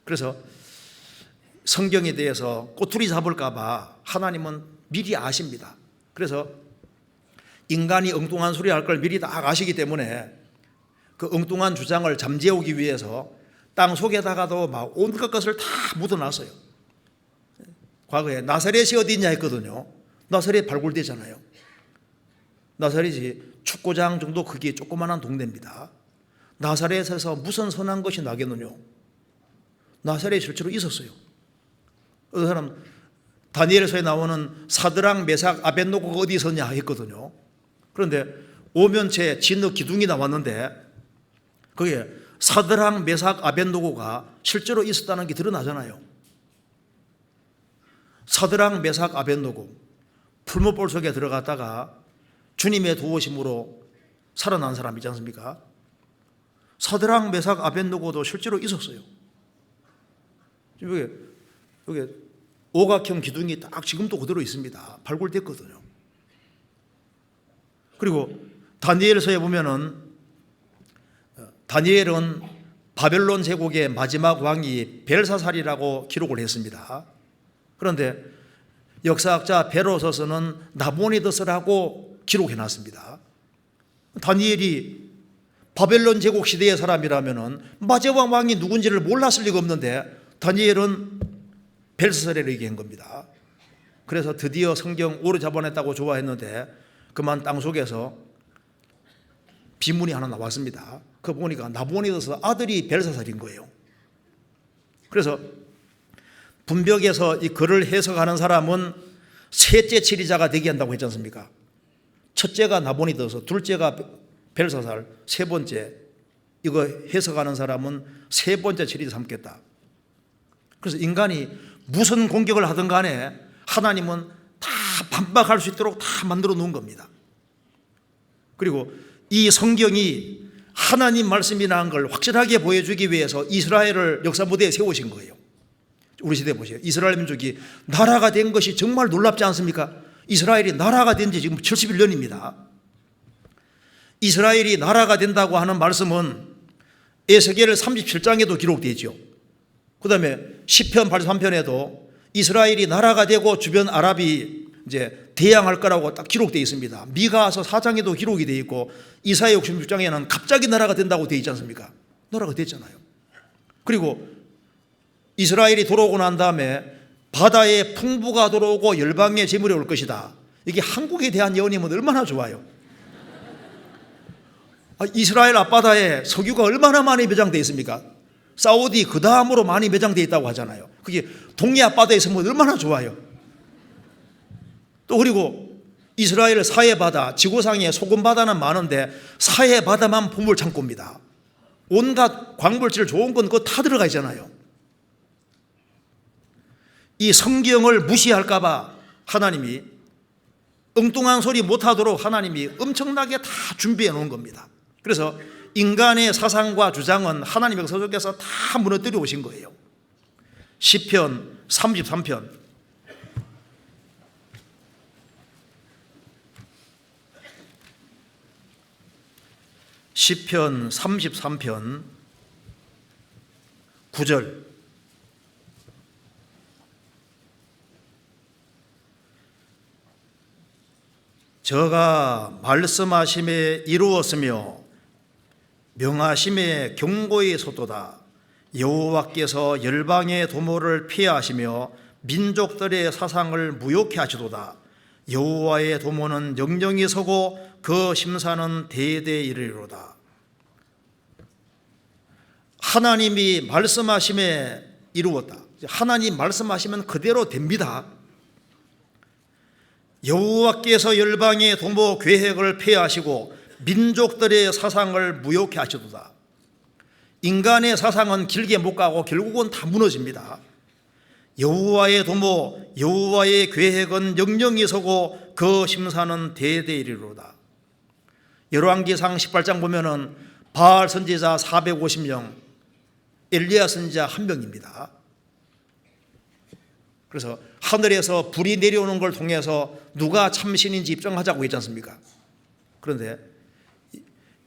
그래서 성경에 대해서 꼬투리 잡을까봐 하나님은 미리 아십니다. 그래서 인간이 엉뚱한 소리 할 걸 미리 다 아시기 때문에 그 엉뚱한 주장을 잠재우기 위해서 땅 속에다가도 막 온갖 것을 다 묻어놨어요. 과거에 나사렛이 어디 있냐 했거든요. 나사렛 발굴되잖아요. 나사렛이 축구장 정도 크기의 조그만한 동네입니다. 나사렛에서 무슨 선한 것이 나겠느냐. 나사렛이 실제로 있었어요. 어떤 사람 다니엘서에 나오는 사드락 메삭 아벳노고가 어디 있었냐 했거든요. 그런데 오면체 진흙 기둥이 나왔는데 거기에 사드락 메삭 아벳노고가 실제로 있었다는 게 드러나잖아요. 사드락 메삭 아벳노고 풀무볼 속에 들어갔다가 주님의 도우심으로 살아난 사람이지 않습니까? 사드락 메삭 아벳노고도 실제로 있었어요. 여기 오각형 기둥이 딱 지금도 그대로 있습니다. 발굴됐거든요. 그리고 다니엘서에 보면은 다니엘은 바벨론 제국의 마지막 왕이 벨사살이라고 기록을 했습니다. 그런데 역사학자 베로서스는 나보니더스라고 기록해놨습니다. 다니엘이 바벨론 제국 시대의 사람이라면 마지막 왕이 누군지를 몰랐을 리가 없는데 다니엘은 벨사살이라고 얘기한 겁니다. 그래서 드디어 성경 오래 잡아냈다고 좋아했는데 그만 땅속에서 비문이 하나 나왔습니다. 그거 보니까 나보니더스 아들이 벨사살인 거예요. 그래서 분벽에서 이 글을 해석하는 사람은 셋째 치리자가 되게 한다고 했지 않습니까? 첫째가 나보니더스, 둘째가 벨사살, 세 번째 이거 해석하는 사람은 세 번째 치리자 삼겠다. 그래서 인간이 무슨 공격을 하든 간에 하나님은 다 반박할 수 있도록 다 만들어 놓은 겁니다. 그리고 이 성경이 하나님 말씀이라는 걸 확실하게 보여주기 위해서 이스라엘을 역사 무대에 세우신 거예요. 우리 시대 보세요. 이스라엘 민족이 나라가 된 것이 정말 놀랍지 않습니까? 이스라엘이 나라가 된 지 지금 71년입니다. 이스라엘이 나라가 된다고 하는 말씀은 에스겔 37장에도 기록되죠. 그 다음에 시편 83편에도 이스라엘이 나라가 되고 주변 아랍이 이제 대항할 거라고 딱 기록되어 있습니다. 미가서 4장에도 기록이 되어 있고 이사야 66장에는 갑자기 나라가 된다고 되어 있지 않습니까? 나라가 됐잖아요. 그리고 이스라엘이 돌아오고 난 다음에 바다에 풍부가 들어오고 열방의 재물이 올 것이다. 이게 한국에 대한 예언이면 얼마나 좋아요. 이스라엘 앞바다에 석유가 얼마나 많이 매장되어 있습니까? 사우디 그 다음으로 많이 매장되어 있다고 하잖아요. 그게 동해 앞바다에 있으면 얼마나 좋아요. 또 그리고 이스라엘 사해바다, 지구상에 소금바다는 많은데 사해바다만 보물 창고입니다. 온갖 광물질 좋은 건 그거 다 들어가 있잖아요. 이 성경을 무시할까봐 하나님이 엉뚱한 소리 못하도록 하나님이 엄청나게 다 준비해 놓은 겁니다. 그래서 인간의 사상과 주장은 하나님 역사 속에서 다 무너뜨려 오신 거예요. 시편 33편 시편 33편 9절 저가 말씀하심에 이루었으며 명하심에 경고의 소도다. 여호와께서 열방의 도모를 피하시며 민족들의 사상을 무욕케 하시도다. 여호와의 도모는 영영이 서고 그 심사는 대대에 이르리로다. 하나님이 말씀하심에 이루었다. 하나님 말씀하시면 그대로 됩니다. 여호와께서 열방의 도모 계획을 폐하시고 민족들의 사상을 무욕케 하시도다. 인간의 사상은 길게 못 가고 결국은 다 무너집니다. 여호와의 도모, 여호와의 계획은 영영이 서고 그 심사는 대대에 이르리로다. 열왕기상 18장 보면은 바알 선지자 450명, 엘리야 선지자 1명입니다. 그래서 하늘에서 불이 내려오는 걸 통해서 누가 참신인지 입증하자고 했지 않습니까? 그런데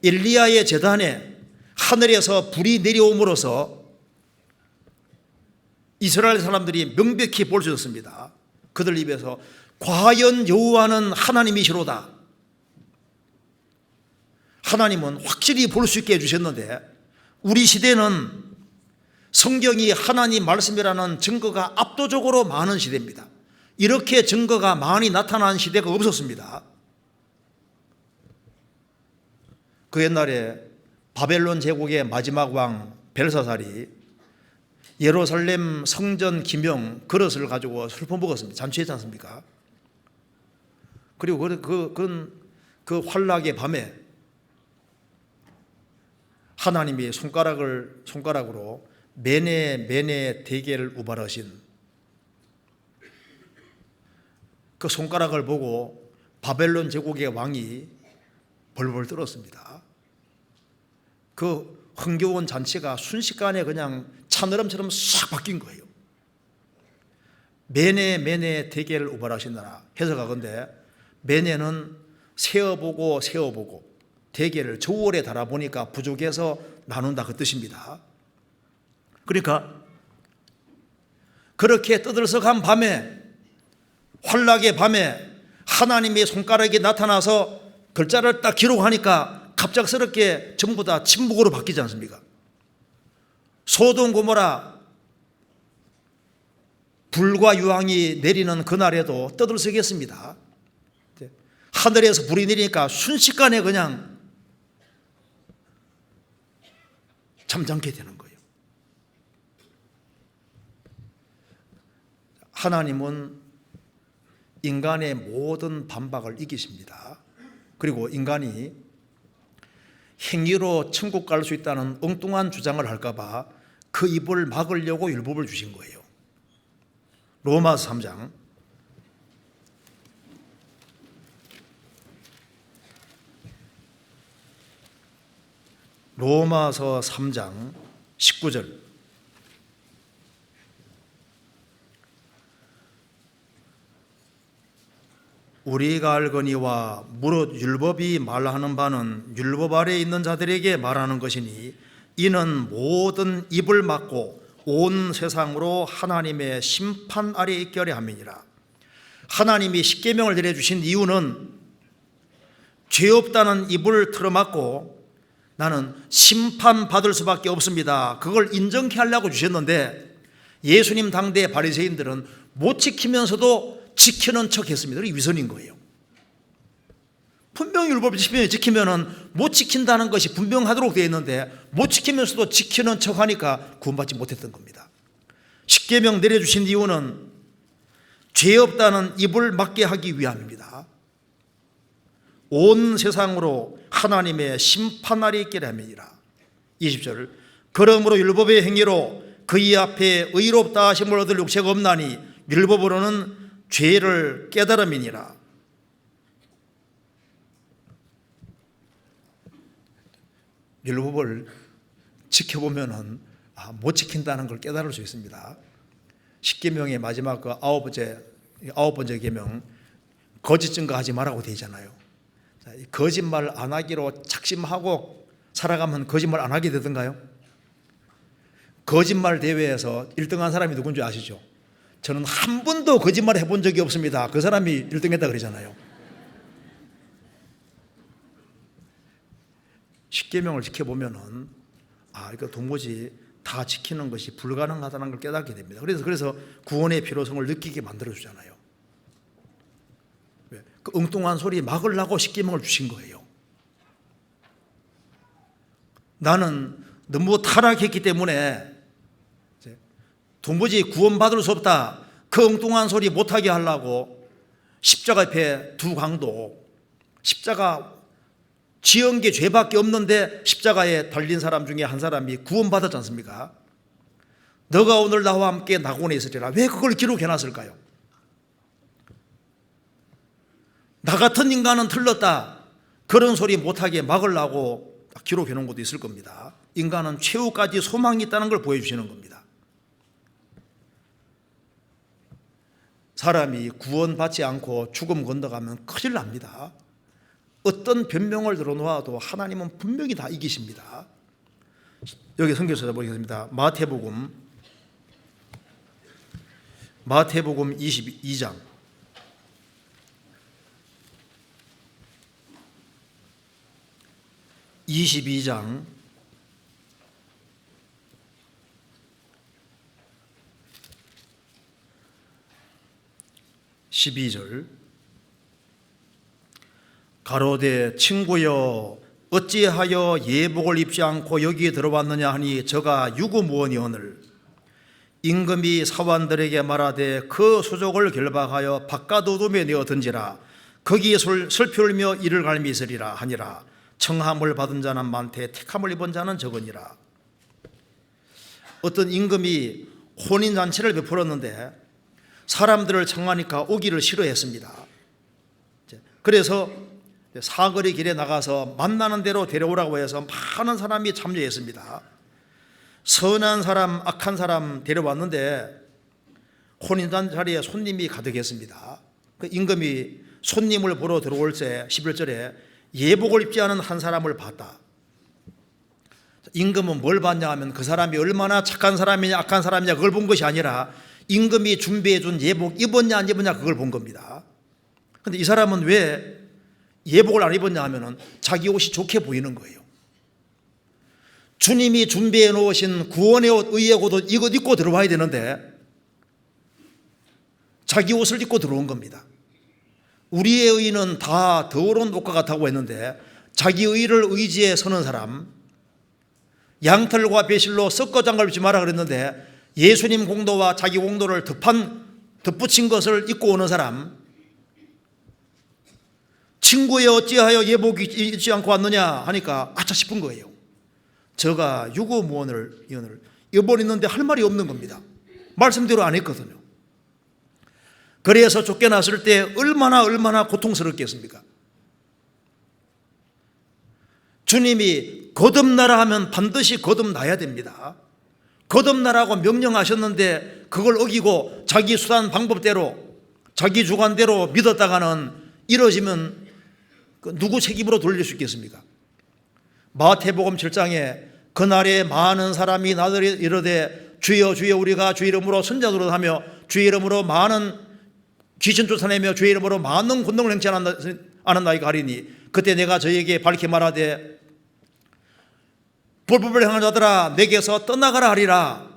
엘리야의 제단에 하늘에서 불이 내려옴으로써 이스라엘 사람들이 명백히 볼 수 있었습니다. 그들 입에서 과연 여호와는 하나님이시로다. 하나님은 확실히 볼 수 있게 해주셨는데 우리 시대는 성경이 하나님 말씀이라는 증거가 압도적으로 많은 시대입니다. 이렇게 증거가 많이 나타난 시대가 없었습니다. 그 옛날에 바벨론 제국의 마지막 왕 벨사살이 예루살렘 성전 기명 그릇을 가지고 술 퍼먹었습니다. 잔치했지 않습니까? 그리고 그 환락의 밤에 하나님이 손가락으로 메네 대계를 우발하신 그 손가락을 보고 바벨론 제국의 왕이 벌벌 떨었습니다. 그 흥겨운 잔치가 순식간에 그냥 찬바람처럼 싹 바뀐 거예요. 메네 대계를 우발하신다나 해석하건대 메네는 세어보고 대계를 저월에 달아보니까 부족해서 나눈다 그 뜻입니다. 그러니까 그렇게 떠들썩한 밤에 환락의 밤에 하나님의 손가락이 나타나서 글자를 딱 기록하니까 갑작스럽게 전부 다 침묵으로 바뀌지 않습니까? 소돔 고모라 불과 유황이 내리는 그날에도 떠들썩했습니다. 하늘에서 불이 내리니까 순식간에 그냥 잠잠게 되는 거예요. 하나님은 인간의 모든 반박을 이기십니다. 그리고 인간이 행위로 천국 갈 수 있다는 엉뚱한 주장을 할까봐 그 입을 막으려고 율법을 주신 거예요. 로마서 3장 로마서 3장 19절 우리가 알거니와 무릇 율법이 말하는 바는 율법 아래에 있는 자들에게 말하는 것이니 이는 모든 입을 막고 온 세상으로 하나님의 심판 아래에 있게 하려 함이니라. 하나님이 십계명을 내려주신 이유는 죄 없다는 입을 틀어막고 나는 심판받을 수밖에 없습니다. 그걸 인정케 하려고 주셨는데 예수님 당대의 바리새인들은 못 지키면서도 지키는 척 했습니다. 이게 위선인 거예요. 분명히 율법을 지키면 못 지킨다는 것이 분명하도록 되어 있는데 못 지키면서도 지키는 척 하니까 구원받지 못했던 겁니다. 십계명 내려주신 이유는 죄 없다는 입을 막게 하기 위함입니다. 온 세상으로 하나님의 심판날이 있게 함이니라. 20절 그러므로 율법의 행위로 그의 앞에 의롭다 하심을 얻을 육체가 없나니 율법으로는 죄를 깨달음이니라. 율법을 지켜보면은 못 지킨다는 걸 깨달을 수 있습니다. 십계명의 마지막 그 아홉 번째 계명 거짓 증거하지 말라고 되어 있잖아요. 거짓말 안 하기로 작심하고 살아가면 거짓말 안 하게 되던가요? 거짓말 대회에서 1등한 사람이 누군지 아시죠? 저는 한 번도 거짓말 해본 적이 없습니다. 그 사람이 1등했다 그러잖아요. 십계명을 지켜보면은 이거 도무지 다 지키는 것이 불가능하다는 걸 깨닫게 됩니다. 그래서 구원의 필요성을 느끼게 만들어 주잖아요. 왜? 그 엉뚱한 소리 막으려고 십계명을 주신 거예요. 나는 너무 타락했기 때문에 도무지 구원받을 수 없다. 그 엉뚱한 소리 못하게 하려고 십자가 옆에 두 강도, 십자가 지은 게 죄밖에 없는데 십자가에 달린 사람 중에 한 사람이 구원받았지 않습니까? 너가 오늘 나와 함께 낙원에 있으리라. 왜 그걸 기록해놨을까요? 나 같은 인간은 틀렸다. 그런 소리 못하게 막으려고 기록해놓은 것도 있을 겁니다. 인간은 최후까지 소망이 있다는 걸 보여주시는 겁니다. 사람이 구원받지 않고 죽음 건너가면 큰일 납니다. 어떤 변명을 들어놓아도 하나님은 분명히 다 이기십니다. 여기 성경 찾아보겠습니다. 마태복음 22장 22장 12절 가로되 친구여 어찌하여 예복을 입지 않고 여기에 들어왔느냐 하니 저가 유구무원이오늘 임금이 사환들에게 말하되 그 수족을 결박하여 바깥 어둠에 내어 던지라 거기에 슬피 울며 이를 갈미 있으리라 하니라 청함을 받은 자는 많되 택함을 입은 자는 적으니라. 어떤 임금이 혼인잔치를 베풀었는데 사람들을 청하니까 오기를 싫어했습니다. 그래서 사거리 길에 나가서 만나는 대로 데려오라고 해서 많은 사람이 참여했습니다. 선한 사람, 악한 사람 데려왔는데 혼인잔치 자리에 손님이 가득했습니다. 그 임금이 손님을 보러 들어올 때 11절에 예복을 입지 않은 한 사람을 봤다. 임금은 뭘 봤냐 하면 그 사람이 얼마나 착한 사람이냐 악한 사람이냐 그걸 본 것이 아니라 임금이 준비해 준 예복 입었냐 안 입었냐 그걸 본 겁니다. 그런데 이 사람은 왜 예복을 안 입었냐 하면 자기 옷이 좋게 보이는 거예요. 주님이 준비해 놓으신 구원의 옷, 의의 옷 이것 입고 들어와야 되는데 자기 옷을 입고 들어온 겁니다. 우리의 의는 다 더러운 옷과 같다고 했는데 자기 의를 의지해 서는 사람, 양털과 배실로 섞어 장갑 입지 마라 그랬는데 예수님 공도와 자기 공도를 덧붙인 것을 입고 오는 사람, 친구에 어찌하여 예복이 입지 않고 왔느냐 하니까 아차 싶은 거예요. 저가 유구무원을 입어버렸는데 할 말이 없는 겁니다. 말씀대로 안 했거든요. 그래서 쫓겨났을 때 얼마나 고통스럽겠습니까? 주님이 거듭나라 하면 반드시 거듭나야 됩니다. 거듭나라고 명령하셨는데 그걸 어기고 자기 수단 방법대로 자기 주관대로 믿었다가는 이뤄지면 누구 책임으로 돌릴 수 있겠습니까? 마태복음 7장에 그날에 많은 사람이 나더러 이르되 주여 주여 우리가 주의 이름으로 선자 노릇하며 주의 이름으로 많은 귀신 쫓아내며 주의 이름으로 많은 권능을 행치 않았나이까 하리니 그때 내가 저에게 밝히 말하되 불법을 행한 자들아 내게서 떠나가라 하리라.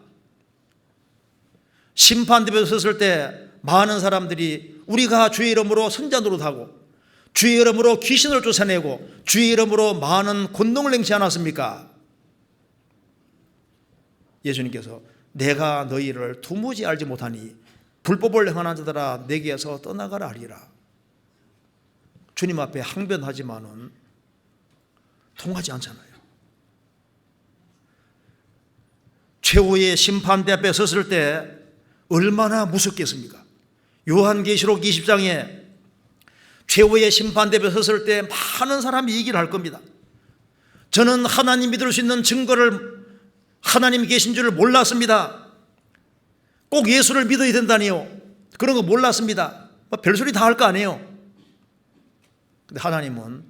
심판대에 섰을 때 많은 사람들이 우리가 주의 이름으로 선자 노릇하고 주의 이름으로 귀신을 쫓아내고 주의 이름으로 많은 권능을 행치 않았습니까? 예수님께서 내가 너희를 도무지 알지 못하니 불법을 행하는 자들아 내게서 떠나가라 하리라. 주님 앞에 항변하지만은 통하지 않잖아요. 최후의 심판대 앞에 섰을 때 얼마나 무섭겠습니까? 요한계시록 20장에 최후의 심판대 앞에 섰을 때 많은 사람이 얘기를 할 겁니다. 저는 하나님 믿을 수 있는 증거를 하나님이 계신 줄을 몰랐습니다. 꼭 예수를 믿어야 된다니요. 그런 거 몰랐습니다. 별소리 다 할 거 아니에요. 근데 하나님은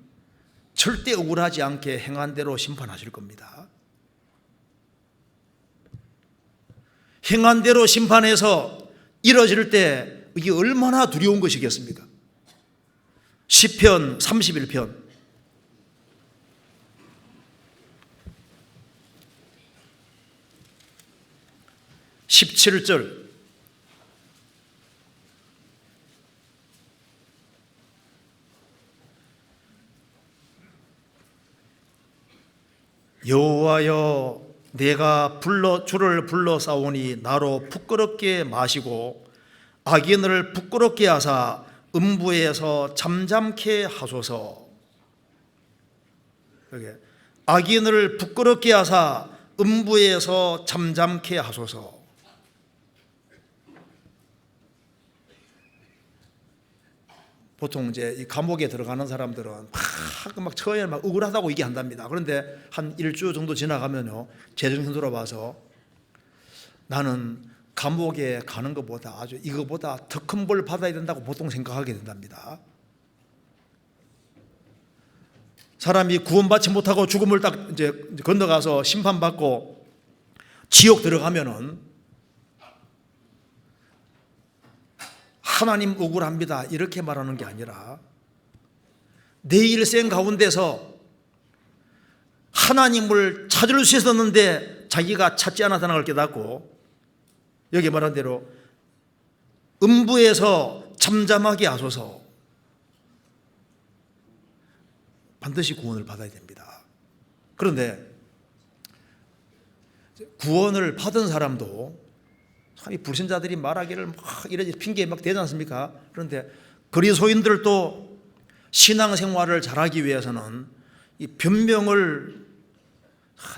절대 억울하지 않게 행한 대로 심판하실 겁니다. 행한 대로 심판해서 이뤄질 때 이게 얼마나 두려운 것이겠습니까? 시편 31편 17절 여호와여 내가 주를 불러 싸우니 나로 부끄럽게 마시고 악인을 부끄럽게 하사 음부에서 잠잠케 하소서. 악인을 부끄럽게 하사 음부에서 잠잠케 하소서. 보통 이제 이 감옥에 들어가는 사람들은 막 처음에 막 억울하다고 얘기한답니다. 그런데 한 일주 정도 지나가면요, 제정신 돌아와서 나는 감옥에 가는 것보다 이거보다 더 큰 벌 받아야 된다고 보통 생각하게 된답니다. 사람이 구원받지 못하고 죽음을 딱 이제 건너가서 심판받고 지옥 들어가면은 하나님 억울합니다 이렇게 말하는 게 아니라 내 일생 가운데서 하나님을 찾을 수 있었는데 자기가 찾지 않았다는 걸 깨닫고 여기 말한 대로 음부에서 잠잠하게 하소서. 반드시 구원을 받아야 됩니다. 그런데 구원을 받은 사람도 참 이 불신자들이 말하기를 막 이런 핑계 막 대지 않습니까? 그런데 그리스도인들도 신앙생활을 잘하기 위해서는 이 변명을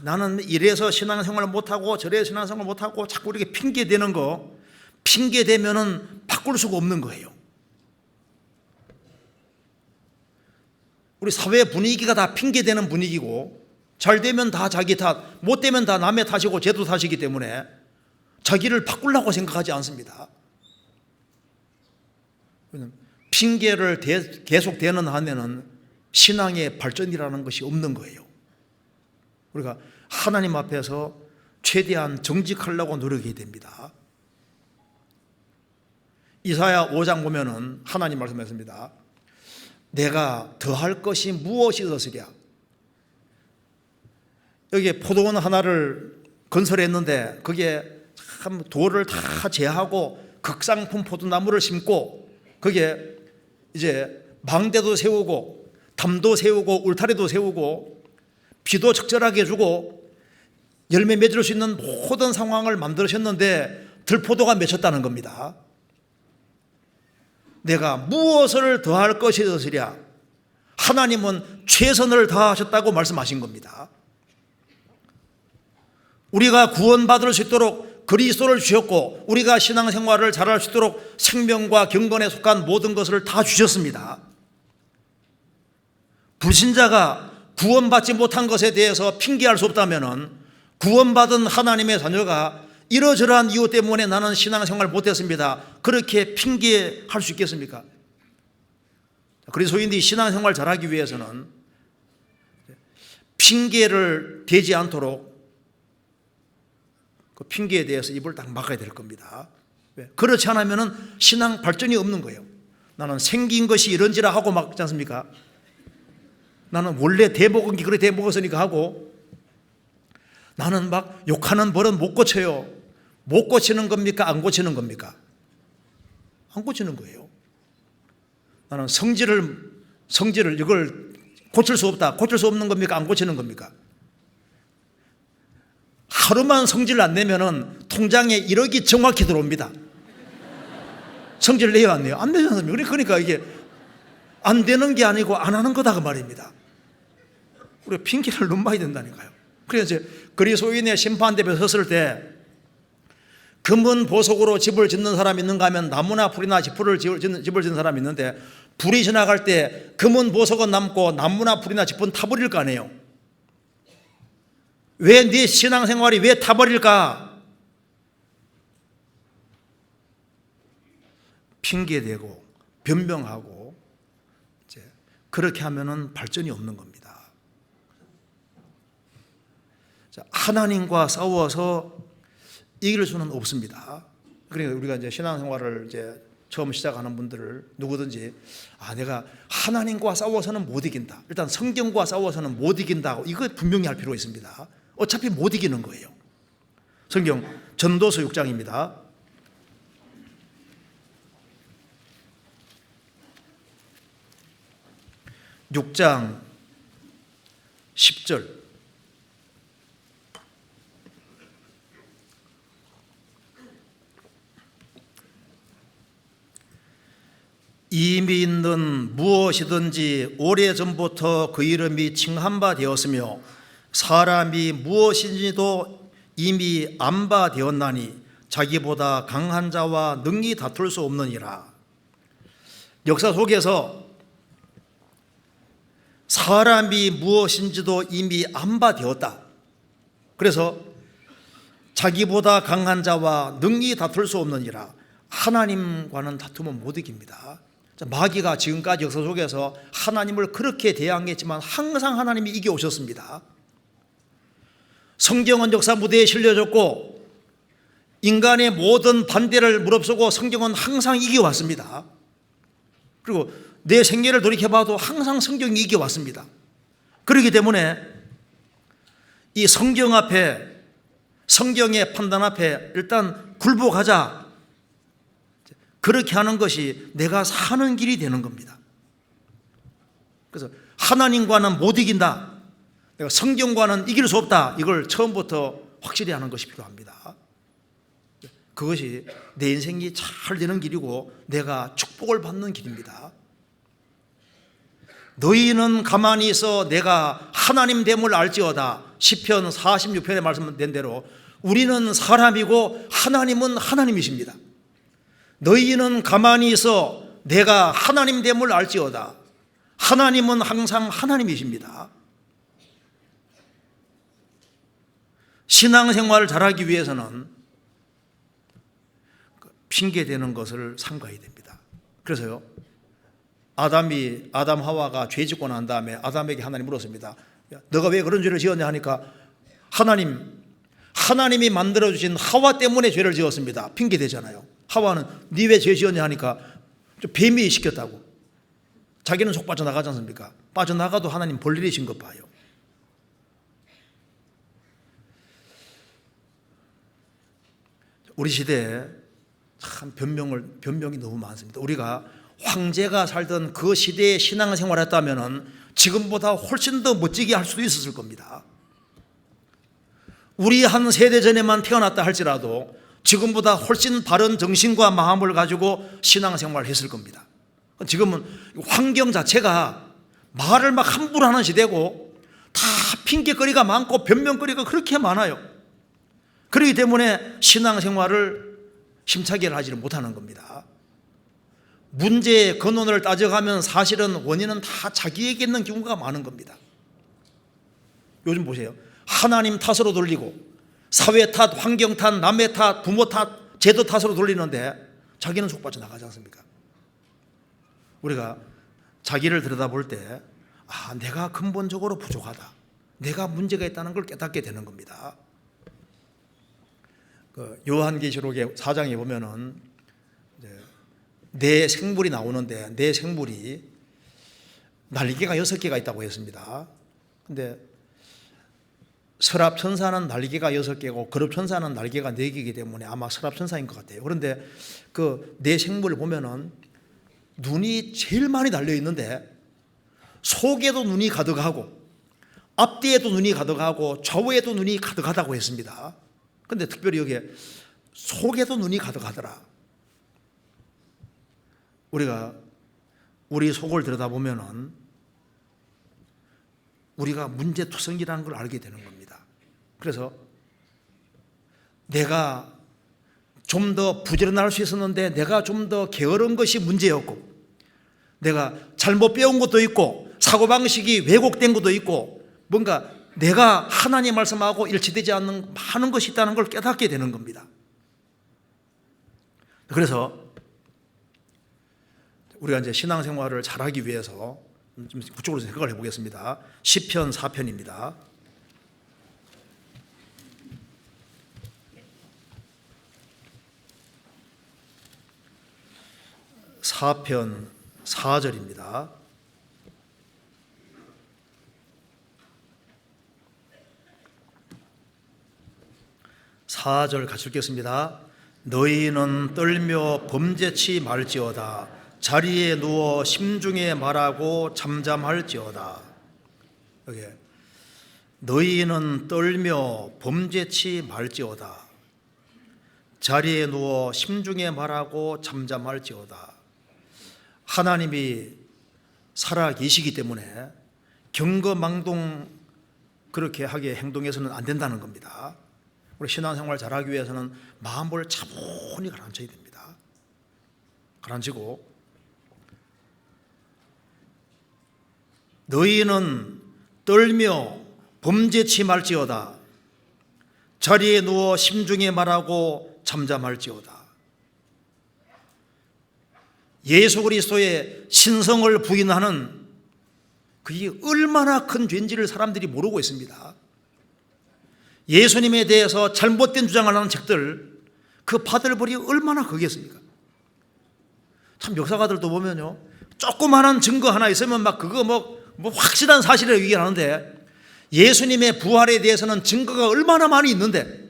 나는 이래서 신앙생활을 못하고 저래서 신앙생활을 못하고 자꾸 이렇게 핑계 대는 거, 핑계 대면은 바꿀 수가 없는 거예요. 우리 사회 분위기가 다 핑계 대는 분위기고 잘 되면 다 자기 탓, 못 되면 다 남의 탓이고 제도 탓이기 때문에 자기를 바꾸려고 생각하지 않습니다. 핑계를 계속 대는 한에는 신앙의 발전이라는 것이 없는 거예요. 우리가 하나님 앞에서 최대한 정직하려고 노력해야 됩니다. 이사야 5장 보면은 하나님 말씀했습니다. 내가 더할 것이 무엇이 있었으랴. 여기에 포도원 하나를 건설했는데 그게 참 돌을 다 제하고 극상품 포도나무를 심고 그게 이제 망대도 세우고 담도 세우고 울타리도 세우고 비도 적절하게 해주고 열매 맺을 수 있는 모든 상황을 만들으셨는데 들포도가 맺혔다는 겁니다. 내가 무엇을 더할 것이 있으랴. 하나님은 최선을 다하셨다고 말씀하신 겁니다. 우리가 구원받을 수 있도록 그리스도를 주셨고 우리가 신앙생활을 잘할 수 있도록 생명과 경건에 속한 모든 것을 다 주셨습니다. 불신자가 구원받지 못한 것에 대해서 핑계할 수 없다면 구원받은 하나님의 자녀가 이러저러한 이유 때문에 나는 신앙생활 못했습니다 그렇게 핑계할 수 있겠습니까? 그리스도인들이 신앙생활 잘하기 위해서는 핑계를 대지 않도록 그 핑계에 대해서 입을 딱 막아야 될 겁니다. 그렇지 않으면 신앙 발전이 없는 거예요. 나는 생긴 것이 이런지라 하고 막지 않습니까? 나는 원래 대먹은 게 그래 대먹었으니까 하고 나는 막 욕하는 버릇 못 고쳐요. 못 고치는 겁니까? 안 고치는 겁니까? 안 고치는 거예요. 나는 성질을 이걸 고칠 수 없다. 고칠 수 없는 겁니까? 안 고치는 겁니까? 하루만 성질 안 내면은 통장에 1억이 정확히 들어옵니다. 성질 내요, 안 내요? 안 내지 않습니까? 그러니까 이게 안 되는 게 아니고 안 하는 거다 그 말입니다. 우리가 핑계를 너무 많이 된다니까요. 그래서 그리스도인의 심판대에 섰을 때 금은 보석으로 집을 짓는 사람이 있는가 하면 나무나 풀이나 집을 짓는 사람이 있는데 불이 지나갈 때 금은 보석은 남고 나무나 풀이나 집은 타버릴 거 아니에요. 왜 네 신앙생활이 왜 타버릴까? 핑계대고 변명하고 이제 그렇게 하면은 발전이 없는 겁니다. 하나님과 싸워서 이길 수는 없습니다. 그러니까 우리가 이제 신앙생활을 이제 처음 시작하는 분들을 누구든지 내가 하나님과 싸워서는 못 이긴다. 일단 성경과 싸워서는 못 이긴다. 이거 분명히 할 필요가 있습니다. 어차피 못 이기는 거예요. 성경 전도서 6장입니다. 6장 10절. 이민은 무엇이든지 오래전부터 그 이름이 칭한 바 되었으며 사람이 무엇인지도 이미 안 바 되었나니 자기보다 강한 자와 능히 다툴 수 없느니라. 역사 속에서 사람이 무엇인지도 이미 안 바 되었다. 그래서 자기보다 강한 자와 능히 다툴 수 없느니라. 하나님과는 다투면 못 이깁니다. 마귀가 지금까지 역사 속에서 하나님을 그렇게 대항했지만 항상 하나님이 이겨오셨습니다. 성경은 역사 무대에 실려졌고 인간의 모든 반대를 무릅쓰고 성경은 항상 이겨왔습니다. 그리고 내 생애를 돌이켜봐도 항상 성경이 이겨왔습니다. 그렇기 때문에 이 성경 앞에, 성경의 판단 앞에 일단 굴복하자, 그렇게 하는 것이 내가 사는 길이 되는 겁니다. 그래서 하나님과는 못 이긴다, 내가 성경과는 이길 수 없다, 이걸 처음부터 확실히 하는 것이 필요합니다. 그것이 내 인생이 잘 되는 길이고 내가 축복을 받는 길입니다. 너희는 가만히 있어 내가 하나님 됨을 알지어다. 시편 46편에 말씀된 대로 우리는 사람이고 하나님은 하나님이십니다. 너희는 가만히 있어 내가 하나님 됨을 알지어다. 하나님은 항상 하나님이십니다. 신앙생활을 잘하기 위해서는 핑계대는 것을 삼가야 됩니다. 그래서요, 아담 하와가 죄 짓고 난 다음에 아담에게 하나님 물었습니다. 너가 왜 그런 죄를 지었냐 하니까 하나님이 만들어주신 하와 때문에 죄를 지었습니다. 핑계대잖아요. 하와는 네 왜 죄 지었냐 하니까 뱀이 시켰다고. 자기는 속 빠져나가지 않습니까? 빠져나가도 하나님 볼 일이신 것 봐요. 우리 시대에 참 변명이 너무 많습니다. 우리가 황제가 살던 그 시대에 신앙생활을 했다면 지금보다 훨씬 더 멋지게 할 수도 있었을 겁니다. 우리 한 세대 전에만 태어났다 할지라도 지금보다 훨씬 바른 정신과 마음을 가지고 신앙생활을 했을 겁니다. 지금은 환경 자체가 말을 막 함부로 하는 시대고 다 핑계거리가 많고 변명거리가 그렇게 많아요. 그렇기 때문에 신앙생활을 힘차게 하지를 못하는 겁니다. 문제의 근원을 따져가면 사실은 원인은 다 자기에게 있는 경우가 많은 겁니다. 요즘 보세요. 하나님 탓으로 돌리고 사회 탓, 환경 탓, 남의 탓, 부모 탓, 제도 탓으로 돌리는데 자기는 속 빠져나가지 않습니까? 우리가 자기를 들여다볼 때 내가 근본적으로 부족하다, 내가 문제가 있다는 걸 깨닫게 되는 겁니다. 요한계시록의 4장에 보면은 내 생물이 나오는데 내 생물이 날개가 6개가 있다고 했습니다. 근데 서랍천사는 날개가 6개고 거럽천사는 날개가 4개이기 때문에 아마 서랍천사인 것 같아요. 그런데 그 내 생물을 보면은 눈이 제일 많이 달려 있는데 속에도 눈이 가득하고 앞뒤에도 눈이 가득하고 좌우에도 눈이 가득하다고 했습니다. 그런데 특별히 여기에 속에도 눈이 가득하더라. 우리가 우리 속을 들여다보면은 우리가 문제투성이라는 걸 알게 되는 겁니다. 그래서 내가 좀 더 부지런할 수 있었는데 내가 좀 더 게으른 것이 문제였고, 내가 잘못 배운 것도 있고 사고방식이 왜곡된 것도 있고, 뭔가 내가 하나님 말씀하고 일치되지 않는 많은 것이 있다는 걸 깨닫게 되는 겁니다. 그래서 우리가 이제 신앙생활을 잘하기 위해서 좀 구체적으로 생각을 해보겠습니다. 시편 4편입니다. 시편 4절입니다. 4절 같이 읽겠습니다. 너희는 떨며 범죄치 말지어다. 자리에 누워 심중에 말하고 잠잠할지어다. 여기 너희는 떨며 범죄치 말지어다. 자리에 누워 심중에 말하고 잠잠할지어다. 하나님이 살아 계시기 때문에 경거망동 그렇게 하게 행동해서는 안 된다는 겁니다. 우리 신앙생활 잘하기 위해서는 마음을 차분히 가라앉혀야 됩니다. 가라앉히고 너희는 떨며 범죄치 말지어다. 자리에 누워 심중에 말하고 잠잠할지어다. 예수 그리스도의 신성을 부인하는 그게 얼마나 큰 죄인지를 사람들이 모르고 있습니다. 예수님에 대해서 잘못된 주장을 하는 책들, 그 파들벌이 얼마나 크겠습니까? 참 역사가들도 보면요, 조그마한 증거 하나 있으면 막 그거 뭐 확실한 사실을 얘기하는데, 예수님의 부활에 대해서는 증거가 얼마나 많이 있는데,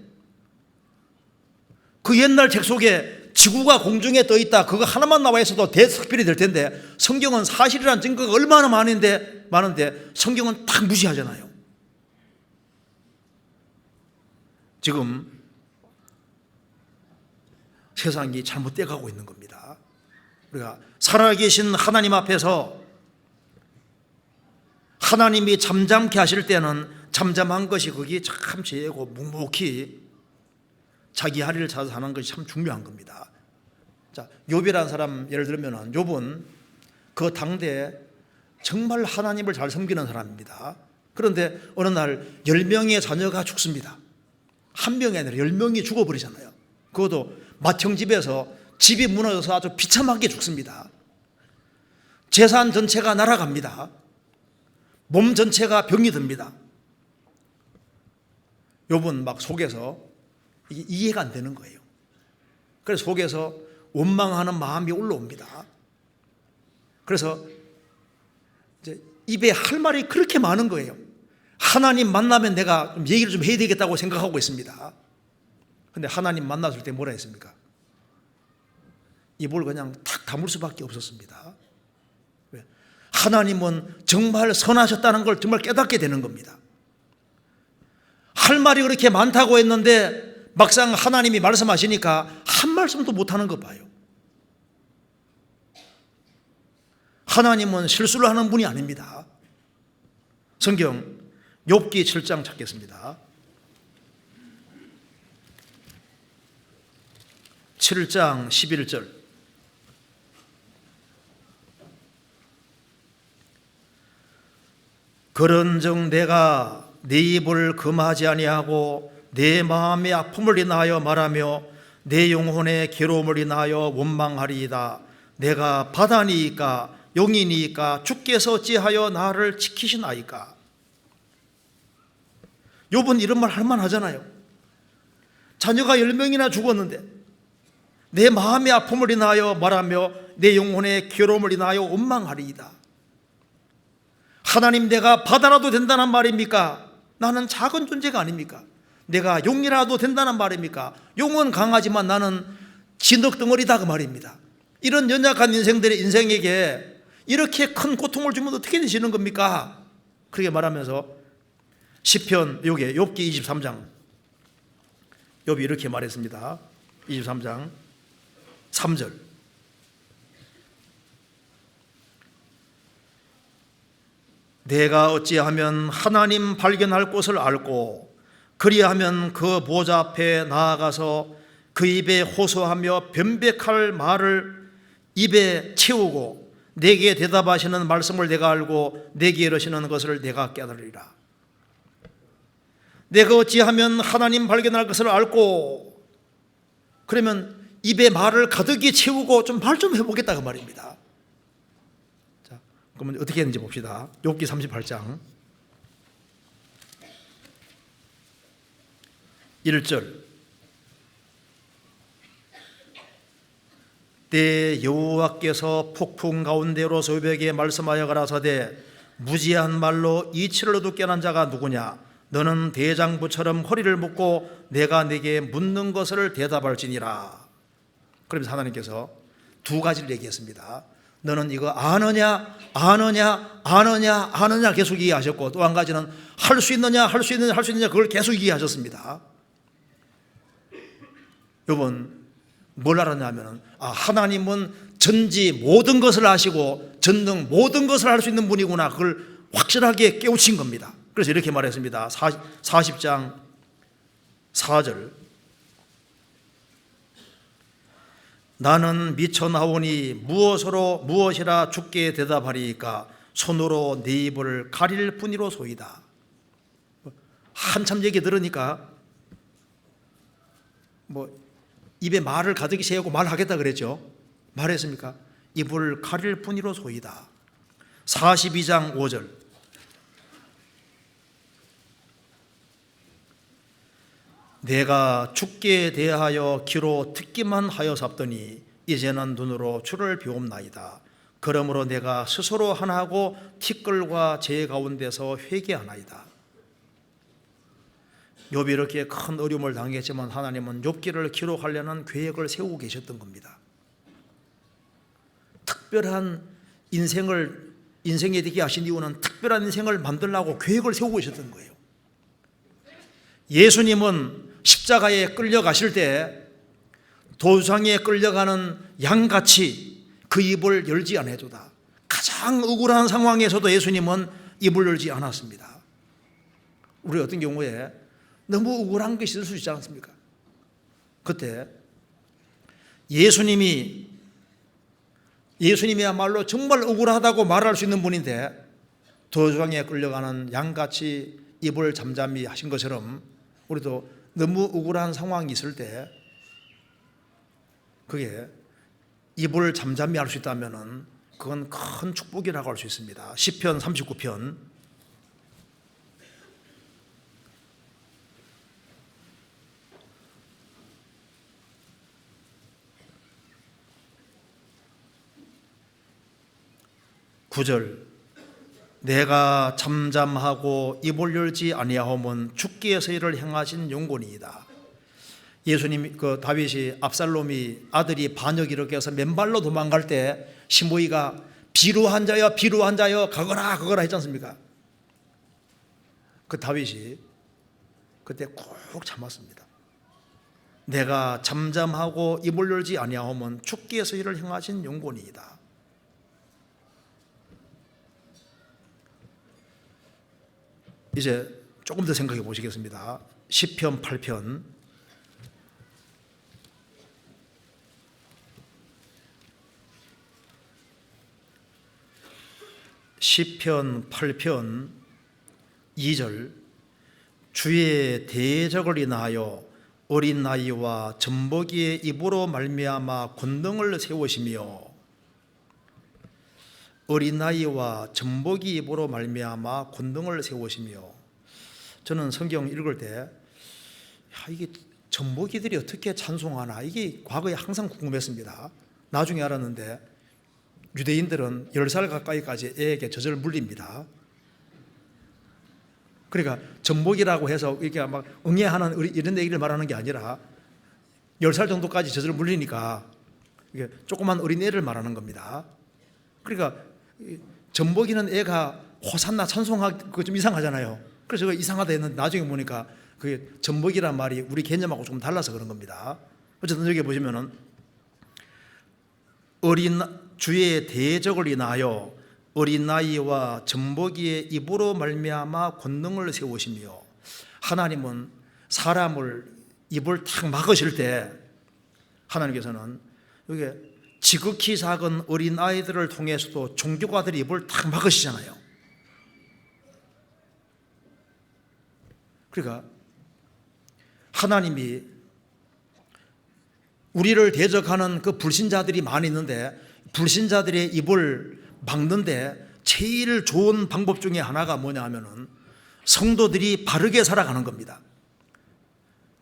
그 옛날 책 속에 지구가 공중에 떠 있다 그거 하나만 나와 있어도 대특별히 될 텐데, 성경은 사실이라는 증거가 얼마나 많은데 성경은 딱 무시하잖아요. 지금 세상이 잘못돼 가고 있는 겁니다. 우리가 살아계신 하나님 앞에서 하나님이 잠잠케 하실 때는 잠잠한 것이 그게 참 죄고 묵묵히 자기 할 일을 찾아서 하는 것이 참 중요한 겁니다. 자, 욥이라는 사람 예를 들면 욥은 그 당대에 정말 하나님을 잘 섬기는 사람입니다. 그런데 어느 날 10명의 자녀가 죽습니다. 한 명이 아니라 10명이 죽어버리잖아요. 그것도 맏형집에서 집이 무너져서 아주 비참하게 죽습니다. 재산 전체가 날아갑니다. 몸 전체가 병이 듭니다. 욥은 막 속에서 이게 이해가 안 되는 거예요. 그래서 속에서 원망하는 마음이 올라옵니다. 그래서 이제 입에 할 말이 그렇게 많은 거예요. 하나님 만나면 내가 좀 얘기를 좀 해야 되겠다고 생각하고 있습니다. 근데 하나님 만났을 때 뭐라 했습니까? 입을 그냥 탁 다물 수밖에 없었습니다. 왜? 하나님은 정말 선하셨다는 걸 정말 깨닫게 되는 겁니다. 할 말이 그렇게 많다고 했는데 막상 하나님이 말씀하시니까 한 말씀도 못하는 거 봐요. 하나님은 실수를 하는 분이 아닙니다. 성경 욥기 7장 찾겠습니다. 7장 11절. 그런즉 내가 내 입을 금하지 아니하고 내 마음의 아픔을 인하여 말하며 내 영혼의 괴로움을 인하여 원망하리이다. 내가 바다니이까 용이니이까 주께서 어찌하여 나를 지키시나이까. 욥은 이런 말 할 만하잖아요. 자녀가 10명이나 죽었는데 내 마음의 아픔을 인하여 말하며 내 영혼의 괴로움을 인하여 원망하리이다. 하나님, 내가 바다라도 된다는 말입니까? 나는 작은 존재가 아닙니까? 내가 용이라도 된다는 말입니까? 용은 강하지만 나는 진흙덩어리다 그 말입니다. 이런 연약한 인생들의 인생에게 이렇게 큰 고통을 주면 어떻게 되시는 겁니까? 그렇게 말하면서 시편 요게 욥기 23장 욥이 이렇게 말했습니다. 23장 3절. 내가 어찌하면 하나님 발견할 곳을 알고 그리하면 그 보좌 앞에 나아가서 그 입에 호소하며 변백할 말을 입에 채우고 내게 대답하시는 말씀을 내가 알고 내게 이르시는 것을 내가 깨달으리라. 내가 어찌하면 하나님 발견할 것을 알고, 그러면 입에 말을 가득히 채우고 좀 말 좀 해보겠다 그 말입니다. 자, 그러면 어떻게 했는지 봅시다. 욥기 38장 1절. 때 여호와께서 폭풍 가운데로 욥에게 말씀하여 가라사대 무지한 말로 이치를 얻게 한 자가 누구냐? 너는 대장부처럼 허리를 묶고 내가 네게 묻는 것을 대답할지니라. 그러면서 하나님께서 두 가지를 얘기했습니다. 너는 이거 아느냐 아느냐 아느냐 아느냐 계속 얘기하셨고, 또 한 가지는 할 수 있느냐 할 수 있느냐 할 수 있느냐 그걸 계속 얘기하셨습니다. 여러분 뭘 알았냐면 하나님은 전지 모든 것을 아시고 전능 모든 것을 할 수 있는 분이구나, 그걸 확실하게 깨우친 겁니다. 그래서 이렇게 말했습니다. 40장 4절, 나는 미쳐 나오니 무엇이라 주께 대답하리이까 손으로 네 입을 가릴 뿐이로소이다. 한참 얘기 들으니까 입에 말을 가득히 채우고 말하겠다 그랬죠. 말했습니까? 입을 가릴 뿐이로소이다. 42장 5절, 내가 주께 대하여 귀로 듣기만 하여sab더니 이제는 눈으로 주를 비옵나이다. 그러므로 내가 스스로 하나하고 티끌과 재 가운데서 회개하나이다. 욥이 이렇게 큰 어려움을 당했지만 하나님은 욥기를 기록하려는 계획을 세우고 계셨던 겁니다. 특별한 인생에 되게 하신 이유는 특별한 인생을 만들려고 계획을 세우고 계셨던 거예요. 예수님은 십자가에 끌려가실 때 도상에 끌려가는 양같이 그 입을 열지 않아주다. 가장 억울한 상황에서도 예수님은 입을 열지 않았습니다. 우리 어떤 경우에 너무 억울한 것이 있을 수 있지 않습니까? 그때 예수님이야말로 정말 억울하다고 말할 수 있는 분인데 도상에 끌려가는 양같이 입을 잠잠히 하신 것처럼 우리도 너무 억울한 상황이 있을 때 그게 입을 잠잠히 할 수 있다면 그건 큰 축복이라고 할 수 있습니다. 시편 39편 9절, 내가 잠잠하고 입을 열지 아니하오면 주께서 이를 행하신 영혼이이다. 예수님 다윗이 압살롬이 아들이 반역 이렇게 해서 맨발로 도망갈 때 시므이가 비루한 자여 가거라 했지 않습니까? 그 다윗이 그때 꼭 참았습니다. 내가 잠잠하고 입을 열지 아니하오면 주께서 이를 행하신 영혼이이다. 이제 조금 더 생각해 보시겠습니다. 시편 8편 시편 8편 2절, 주의 대적을 인하여 어린 나이와 젖먹이의 입으로 말미암아 권능을 세우시며, 어린 나이와 젖먹이 입으로 말미암아 권능을 세우시며. 저는 성경 읽을 때 이게 젖먹이들이 어떻게 찬송하나, 이게 과거에 항상 궁금했습니다. 나중에 알았는데 유대인들은 10살 가까이까지 애에게 젖을 물립니다. 그러니까 젖먹이라고 해서 이렇게 막 응애하는 이런 얘기를 말하는 게 아니라 10살 정도까지 젖을 물리니까 이게 조그만 어린애를 말하는 겁니다. 그러니까 젖먹이는 애가 호산나 찬송하기 그거 좀 이상하잖아요. 그래서 이상하다 했는데 나중에 보니까 그게 젖먹이란 말이 우리 개념하고 조금 달라서 그런 겁니다. 어쨌든 여기 보시면은 주의 대적을 인하여 어린 나이와 젖먹이의 입으로 말미암아 권능을 세우시며. 하나님은 사람을 입을 탁 막으실 때 하나님께서는 이게 지극히 작은 어린 아이들을 통해서도 종교가들의 입을 탁 막으시잖아요. 그러니까 하나님이 우리를 대적하는 그 불신자들이 많이 있는데 불신자들의 입을 막는데 제일 좋은 방법 중에 하나가 뭐냐 하면은 성도들이 바르게 살아가는 겁니다.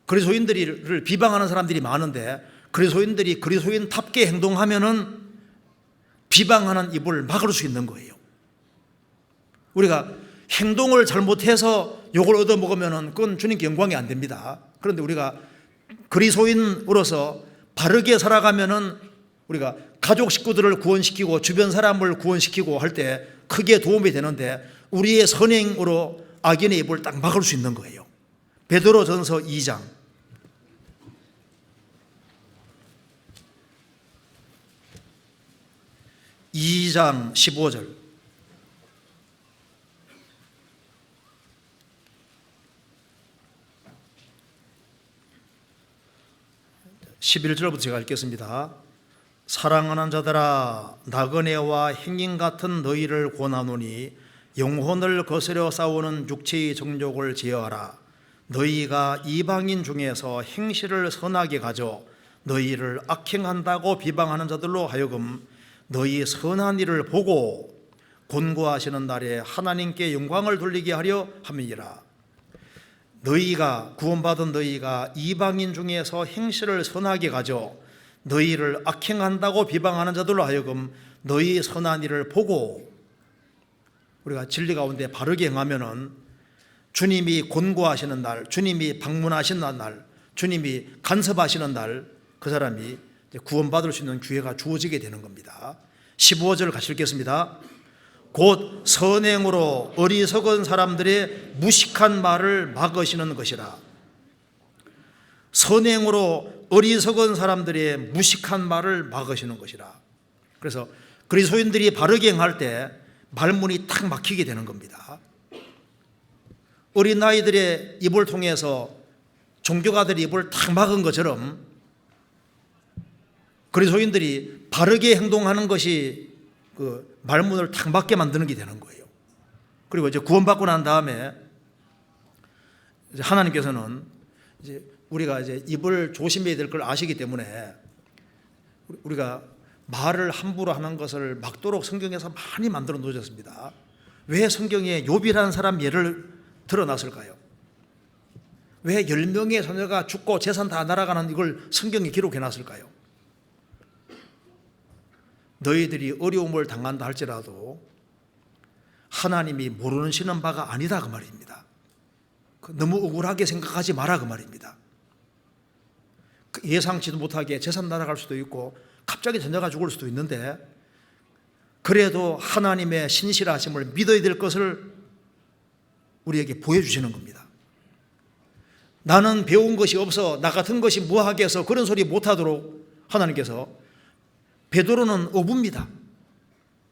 그리스도인들을 비방하는 사람들이 많은데 그리스도인들이 그리스도인답게 행동하면은 비방하는 입을 막을 수 있는 거예요. 우리가 행동을 잘못해서 욕을 얻어먹으면 그건 주님께 영광이 안 됩니다. 그런데 우리가 그리스도인으로서 바르게 살아가면은 우리가 가족 식구들을 구원시키고 주변 사람을 구원시키고 할 때 크게 도움이 되는데 우리의 선행으로 악인의 입을 딱 막을 수 있는 거예요. 베드로전서 2장 15절 11절부터 제가 읽겠습니다. 사랑하는 자들아, 나그네와 행인 같은 너희를 권하노니 영혼을 거스려 싸우는 육체의 정욕을 제어하라. 너희가 이방인 중에서 행실을 선하게 가져 너희를 악행한다고 비방하는 자들로 하여금 너희 선한 일을 보고 곤고하시는 날에 하나님께 영광을 돌리게 하려 함이니라. 너희가 구원받은 너희가 이방인 중에서 행실을 선하게 가져 너희를 악행한다고 비방하는 자들로 하여금 너희 선한 일을 보고, 우리가 진리 가운데 바르게 행하면은 주님이 곤고하시는 날, 주님이 방문하시는 날, 주님이 간섭하시는 날, 그 사람이 구원받을 수 있는 기회가 주어지게 되는 겁니다. 15절 같이 읽겠습니다. 곧 선행으로 어리석은 사람들의 무식한 말을 막으시는 것이라. 선행으로 어리석은 사람들의 무식한 말을 막으시는 것이라. 그래서 그리스도인들이 바르게 행할 때 말문이 탁 막히게 되는 겁니다. 어린아이들의 입을 통해서 종교가들이 입을 탁 막은 것처럼 그리스도인들이 바르게 행동하는 것이 그 말문을 탁 막게 만드는 게 되는 거예요. 그리고 이제 구원받고 난 다음에 이제 하나님께서는 이제 우리가 이제 입을 조심해야 될 걸 아시기 때문에 우리가 말을 함부로 하는 것을 막도록 성경에서 많이 만들어 놓으셨습니다. 왜 성경에 욥이라는 사람 예를 들어놨을까요? 왜 10명의 자녀가 죽고 재산 다 날아가는 이걸 성경에 기록해 놨을까요? 너희들이 어려움을 당한다 할지라도 하나님이 모르시는 바가 아니다 그 말입니다. 너무 억울하게 생각하지 마라 그 말입니다. 예상치도 못하게 재산 날아갈 수도 있고 갑자기 자녀가 죽을 수도 있는데 그래도 하나님의 신실하심을 믿어야 될 것을 우리에게 보여주시는 겁니다. 나는 배운 것이 없어 나 같은 것이 뭐하겠어 그런 소리 못하도록 하나님께서, 베드로는 어부입니다.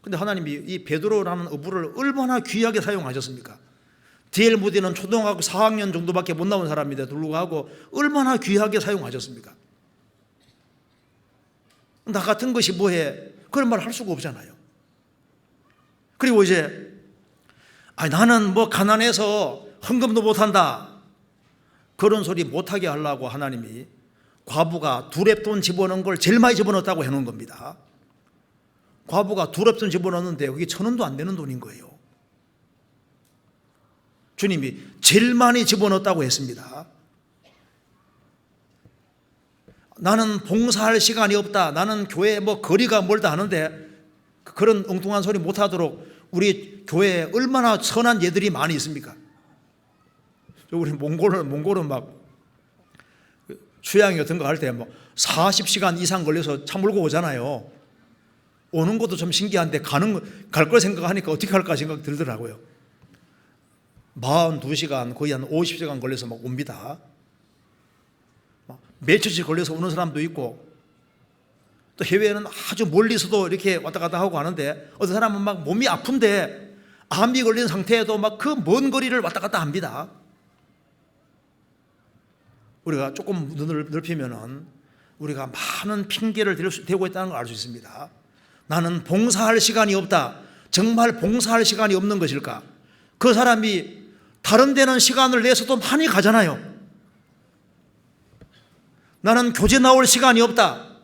그런데 하나님이 이 베드로라는 어부를 얼마나 귀하게 사용하셨습니까? 디엘 무디는 초등학교 4학년 정도밖에 못 나온 사람인데 불구하고 얼마나 귀하게 사용하셨습니까? 나 같은 것이 뭐해? 그런 말 할 수가 없잖아요. 그리고 이제 나는 뭐 가난해서 헌금도 못한다 그런 소리 못하게 하려고 하나님이 과부가 두렙돈 집어넣은 걸 제일 많이 집어넣었다고 해놓은 겁니다. 과부가 두렙돈 집어넣었는데 그게 1,000원도 안 되는 돈인 거예요. 주님이 제일 많이 집어넣었다고 했습니다. 나는 봉사할 시간이 없다, 나는 교회 뭐 거리가 멀다 하는데 그런 엉뚱한 소리 못하도록 우리 교회에 얼마나 선한 예들이 많이 있습니까? 우리 몽골은 막 수양 같은 거 할 때 뭐 40시간 이상 걸려서 차 몰고 오잖아요. 오는 것도 좀 신기한데 갈 걸 생각하니까 어떻게 할까 생각 들더라고요. 42시간 거의 한 50시간 걸려서 막 옵니다. 며칠씩 걸려서 오는 사람도 있고 또 해외에는 아주 멀리서도 이렇게 왔다 갔다 하고 하는데 어떤 사람은 막 몸이 아픈데 암이 걸린 상태에도 막 그 먼 거리를 왔다 갔다 합니다. 우리가 조금 눈을 넓히면은 우리가 많은 핑계를 대고 있다는 걸 알 수 있습니다. 나는 봉사할 시간이 없다. 정말 봉사할 시간이 없는 것일까? 그 사람이 다른 데는 시간을 내서도 많이 가잖아요. 나는 교제 나올 시간이 없다.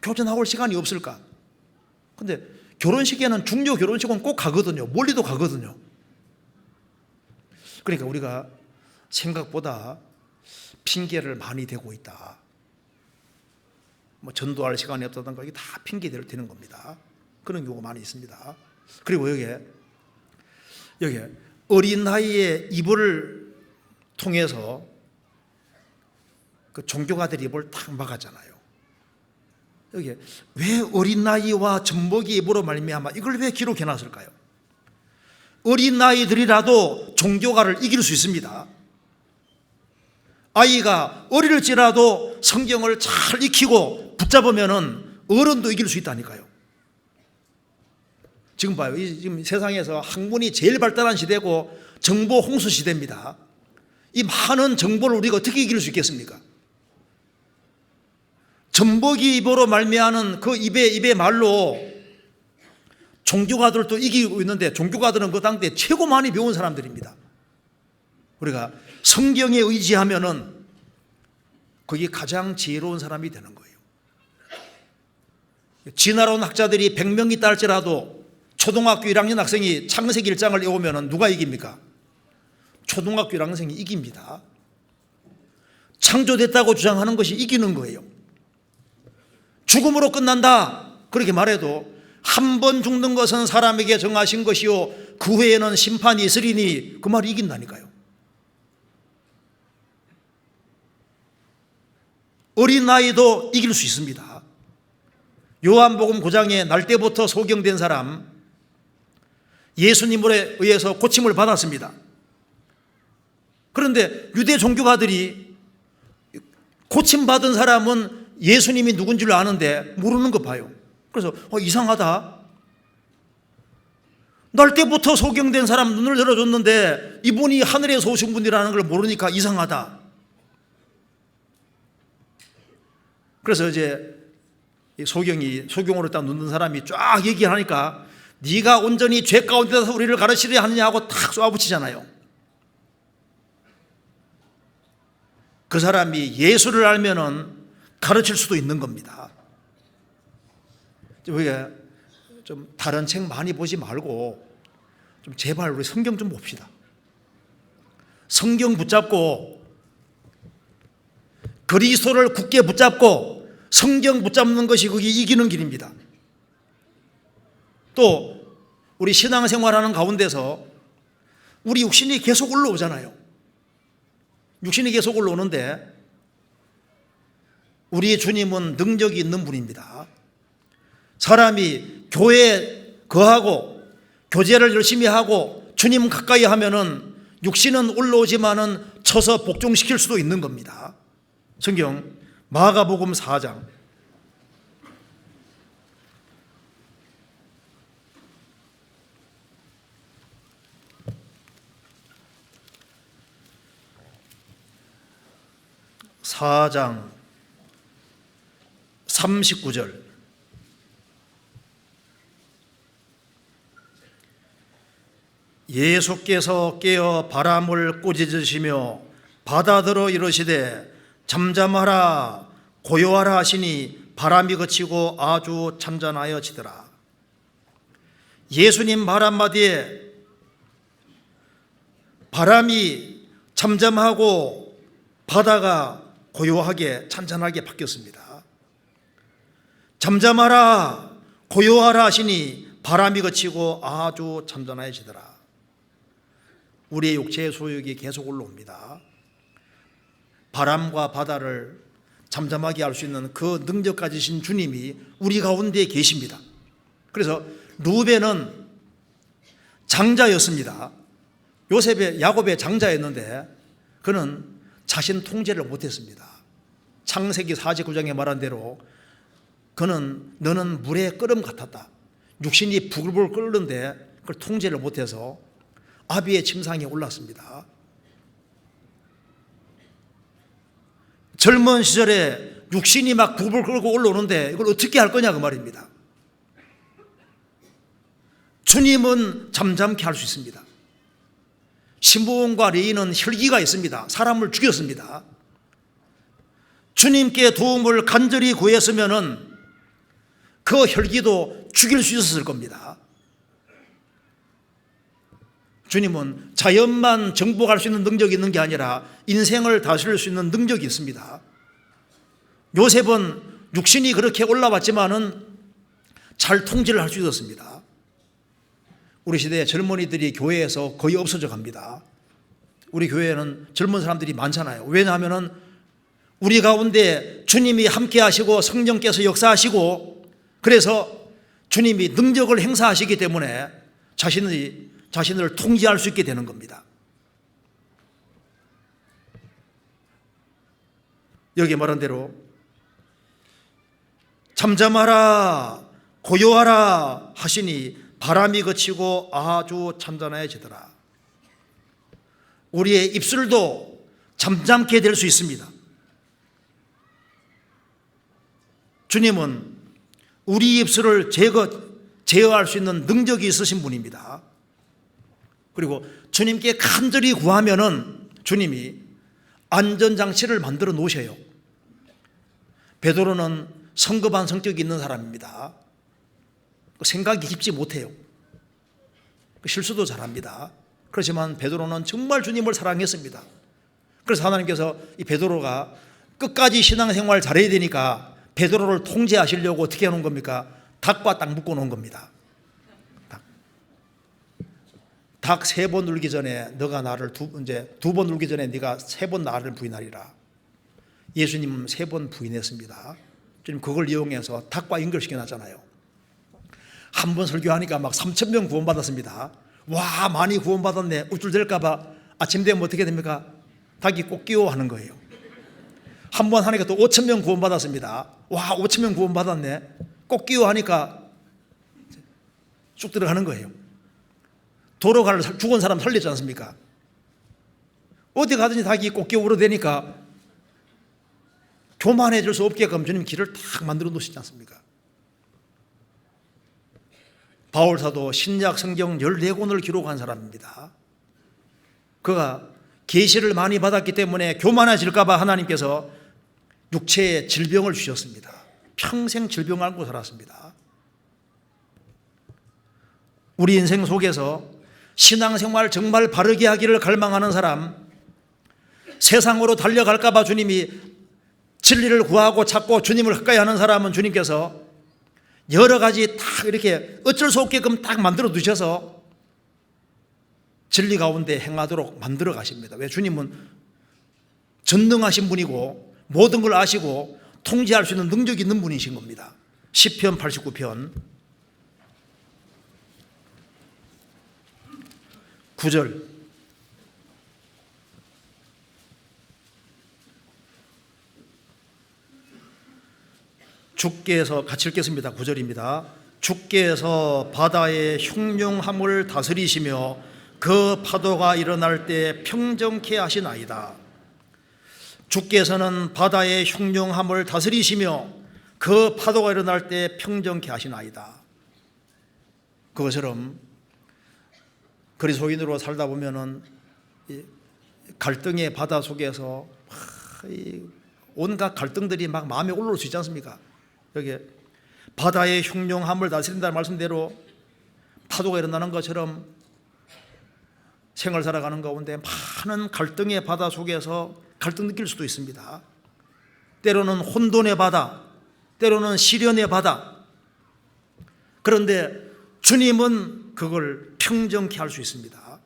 교제 나올 시간이 없을까? 근데 결혼식에는 중요 결혼식은 꼭 가거든요. 멀리도 가거든요. 그러니까 우리가 생각보다 핑계를 많이 대고 있다. 뭐 전도할 시간이 없다든가 이게 다 핑계대로 되는 겁니다. 그런 경우가 많이 있습니다. 그리고 여기에 어린 나이에 입을 통해서 그 종교가들이 입을 탁 막았잖아요. 여기 왜 어린 나이와 젖먹이 입으로 말미암아 이걸 왜 기록해 놨을까요? 어린 나이들이라도 종교가를 이길 수 있습니다. 아이가 어릴지라도 성경을 잘 익히고 붙잡으면은 어른도 이길 수 있다니까요. 지금 봐요. 지금 세상에서 학문이 제일 발달한 시대고 정보 홍수 시대입니다. 이 많은 정보를 우리가 어떻게 이길 수 있겠습니까? 젖먹이 입으로 말미암은 그 입의 말로 종교가들도 이기고 있는데, 종교가들은 그 당대 최고 많이 배운 사람들입니다. 우리가 성경에 의지하면은 그게 가장 지혜로운 사람이 되는 거예요. 진화론 학자들이 100명 있다 할지라도 초등학교 1학년 학생이 창세기 1장을 외우면은 누가 이깁니까? 초등학교 1학년생이 이깁니다. 창조됐다고 주장하는 것이 이기는 거예요. 죽음으로 끝난다 그렇게 말해도 한 번 죽는 것은 사람에게 정하신 것이요 그 후에는 심판이 있으리니 그 말이 이긴다니까요. 어린 나이도 이길 수 있습니다. 요한복음 9장에 날 때부터 소경된 사람 예수님에 의해서 고침을 받았습니다. 그런데 유대 종교가들이 고침받은 사람은 예수님이 누군 줄 아는데 모르는 거 봐요. 그래서 이상하다. 날 때부터 소경된 사람 눈을 열어줬는데 이분이 하늘에서 오신 분이라는 걸 모르니까 이상하다. 그래서 이제 소경으로 딱 눕는 사람이 쫙 얘기하니까 네가 온전히 죄 가운데서 우리를 가르치려 하느냐 하고 탁 쏘아붙이잖아요. 그 사람이 예수를 알면은 가르칠 수도 있는 겁니다. 우리가 좀 다른 책 많이 보지 말고 좀 제발 우리 성경 좀 봅시다. 성경 붙잡고 그리스도를 굳게 붙잡고 성경 붙잡는 것이 그게 이기는 길입니다. 또 우리 신앙생활하는 가운데서 우리 육신이 계속 올라오잖아요. 육신이 계속 올라오는데 우리 주님은 능력이 있는 분입니다. 사람이 교회에 거하고 교제를 열심히 하고 주님 가까이 하면은 육신은 올라오지만은 쳐서 복종시킬 수도 있는 겁니다. 성경 마가복음 4장 39절 예수께서 깨어 바람을 꾸짖으시며 바다들어 이르시되 잠잠하라 고요하라 하시니 바람이 그치고 아주 잔잔하여지더라. 예수님 말 한마디에 바람이 잠잠하고 바다가 고요하게 잔잔하게 바뀌었습니다. 잠잠하라 고요하라 하시니 바람이 그치고 아주 잔잔해지더라. 우리의 육체의 소욕이 계속 올라옵니다. 바람과 바다를 잠잠하게 할 수 있는 그 능력 가지신 주님이 우리 가운데 계십니다. 그래서 루벤은 장자였습니다. 야곱의 장자였는데 그는 자신 통제를 못했습니다. 창세기 49장에 말한 대로 너는 물의 끓음 같았다. 육신이 부글부글 끓는데 그걸 통제를 못해서 아비의 침상에 올랐습니다. 젊은 시절에 육신이 막 부글부글 끓고 올라오는데 이걸 어떻게 할 거냐 그 말입니다. 주님은 잠잠케 할 수 있습니다. 시므온과 레위는 혈기가 있습니다. 사람을 죽였습니다. 주님께 도움을 간절히 구했으면은 그 혈기도 죽일 수 있었을 겁니다. 주님은 자연만 정복할 수 있는 능력이 있는 게 아니라 인생을 다스릴 수 있는 능력이 있습니다. 요셉은 육신이 그렇게 올라왔지만은 잘 통제를 할 수 있었습니다. 우리 시대의 젊은이들이 교회에서 거의 없어져 갑니다. 우리 교회에는 젊은 사람들이 많잖아요. 왜냐하면 우리 가운데 주님이 함께 하시고 성령께서 역사하시고 그래서 주님이 능력을 행사하시기 때문에 자신을 통제할 수 있게 되는 겁니다. 여기 말한 대로 잠잠하라 고요하라 하시니 바람이 그치고 아주 잔잔해지더라. 우리의 입술도 잠잠게 될 수 있습니다. 주님은 우리 입술을 제어할 수 있는 능력이 있으신 분입니다. 그리고 주님께 간절히 구하면은 주님이 안전장치를 만들어 놓으셔요. 베드로는 성급한 성격이 있는 사람입니다. 생각이 깊지 못해요. 실수도 잘합니다. 그렇지만 베드로는 정말 주님을 사랑했습니다. 그래서 하나님께서 이 베드로가 끝까지 신앙생활 잘해야 되니까 베드로를 통제하시려고 어떻게 해놓은 겁니까? 닭과 딱 묶어 놓은 겁니다. 닭 3번 울기 전에 너가 나를 두 번 울기 전에 네가 3번 나를 부인하리라. 예수님은 3번 부인했습니다. 주님 그걸 이용해서 닭과 연결시켜 놨잖아요. 한 번 설교하니까 막 3,000명 구원받았습니다. 와 많이 구원받았네. 우쭐댈까 봐 아침 되면 어떻게 됩니까? 닭이 꼭 끼워 하는 거예요. 한 번 하니까 또 5,000명 구원받았습니다. 와 5,000명 구원받았네. 꼭 끼워 하니까 쑥 들어가는 거예요. 도로 가를 죽은 사람 살렸지 않습니까? 어디 가든지 닭이 꼭 끼워 울어대니까 교만해질 수 없게끔 주님 길을 딱 만들어 놓으시지 않습니까? 바울사도 신약 성경 14권을 기록한 사람입니다. 그가 계시를 많이 받았기 때문에 교만해질까 봐 하나님께서 육체에 질병을 주셨습니다. 평생 질병을 앓고 살았습니다. 우리 인생 속에서 신앙생활 정말 바르게 하기를 갈망하는 사람, 세상으로 달려갈까 봐 주님이 진리를 구하고 찾고 주님을 가까이 하는 사람은 주님께서 여러 가지 딱 이렇게 어쩔 수 없게끔 딱 만들어 두셔서 진리 가운데 행하도록 만들어 가십니다. 왜? 주님은 전능하신 분이고 모든 걸 아시고 통제할 수 있는 능력이 있는 분이신 겁니다. 시편 89편 9절 주께서 같이 읽겠습니다. 9절입니다. 주께서 바다의 흉흉함을 다스리시며 그 파도가 일어날 때 평정케 하시나이다. 주께서는 바다의 흉흉함을 다스리시며 그 파도가 일어날 때 평정케 하시나이다. 그것처럼 그리스도인으로 살다 보면은 갈등의 바다 속에서 온갖 갈등들이 막 마음에 올라올 수 있지 않습니까? 여기 바다의 흉흉함을 다스린다는 말씀대로 파도가 일어나는 것처럼 생을 살아가는 가운데 많은 갈등의 바다 속에서 갈등 느낄 수도 있습니다. 때로는 혼돈의 바다, 때로는 시련의 바다. 그런데 주님은 그걸 평정케 할 수 있습니다.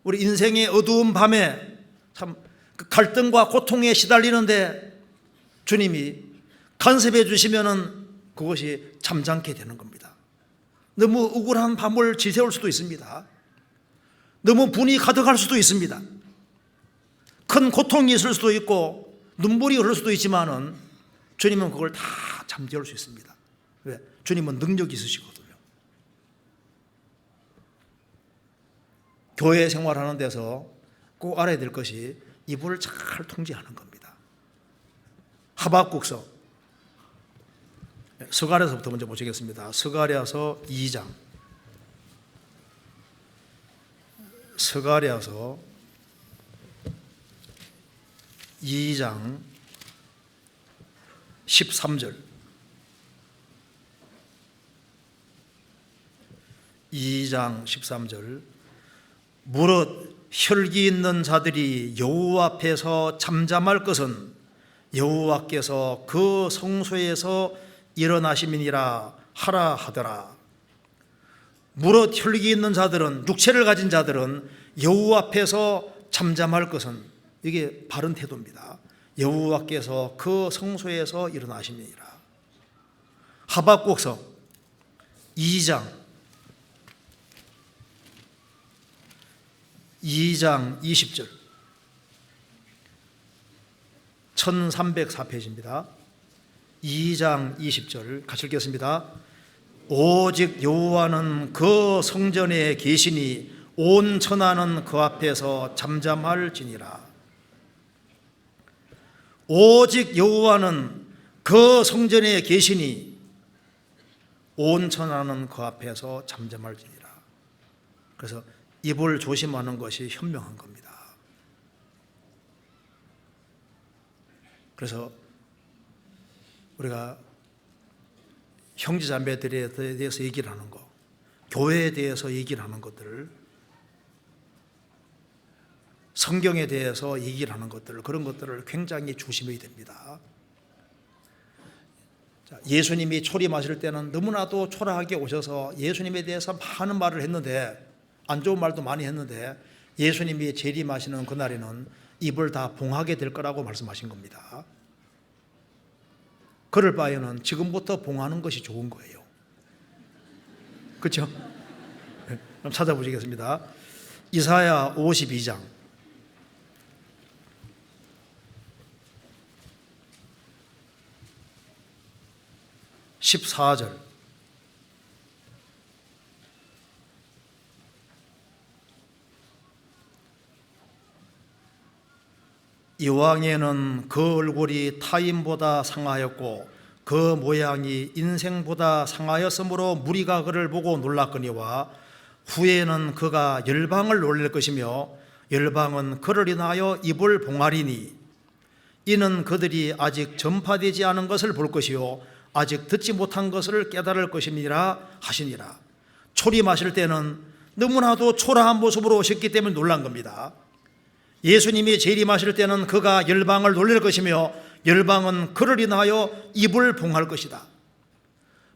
우리 인생의 어두운 밤에 참 갈등과 고통에 시달리는데 주님이 간섭해 주시면은 그것이 잠잠게 되는 겁니다. 너무 우울한 밤을 지새울 수도 있습니다. 너무 분이 가득할 수도 있습니다. 큰 고통이 있을 수도 있고 눈물이 흐를 수도 있지만은 주님은 그걸 다 잠재울 수 있습니다. 왜? 주님은 능력이 있으시거든요. 교회 생활하는 데서 꼭 알아야 될 것이 입을 잘 통제하는 겁니다. 하박국서 스가랴서부터 먼저 보시겠습니다. 스가랴서 2장. 스가랴서 2장 13절. 2장 13절. 무릇 혈기 있는 자들이 여호와 앞에서 잠잠할 것은 여호와께서 그 성소에서 일어나심이니라 하라 하더라. 무릇 혈기 있는 자들은, 육체를 가진 자들은 여호와 앞에서 잠잠할 것은, 이게 바른 태도입니다. 여호와께서 그 성소에서 일어나시니라. 하박국서 2장 20절, 1304페이지입니다. 2장 20절 같이 읽겠습니다. 오직 여호와는 그 성전에 계시니 온 천하는 그 앞에서 잠잠할지니라. 오직 여호와는 그 성전에 계시니 온 천하는 그 앞에서 잠잠할지니라. 그래서 입을 조심하는 것이 현명한 겁니다. 그래서 우리가 형제자매들에 대해서 얘기를 하는 것, 교회에 대해서 얘기를 하는 것들, 성경에 대해서 얘기를 하는 것들, 그런 것들을 굉장히 조심해야 됩니다. 예수님이 초림하실 때는 너무나도 초라하게 오셔서 예수님에 대해서 많은 말을 했는데, 안 좋은 말도 많이 했는데, 예수님이 재림하시는 그날에는 입을 다 봉하게 될 거라고 말씀하신 겁니다. 그럴 바에는 지금부터 봉하는 것이 좋은 거예요. 그렇죠? 그럼 찾아보시겠습니다. 이사야 52장 14절. 이왕에는 그 얼굴이 타인보다 상하였고 그 모양이 인생보다 상하였으므로 무리가 그를 보고 놀랐거니와 후에는 그가 열방을 놀랄 것이며 열방은 그를 인하여 입을 봉하리니 이는 그들이 아직 전파되지 않은 것을 볼 것이요 아직 듣지 못한 것을 깨달을 것임이라 하시니라. 초림하실 때는 너무나도 초라한 모습으로 오셨기 때문에 놀란 겁니다. 예수님이 재림하실 때는 그가 열방을 놀랄 것이며 열방은 그를 인하여 입을 봉할 것이다.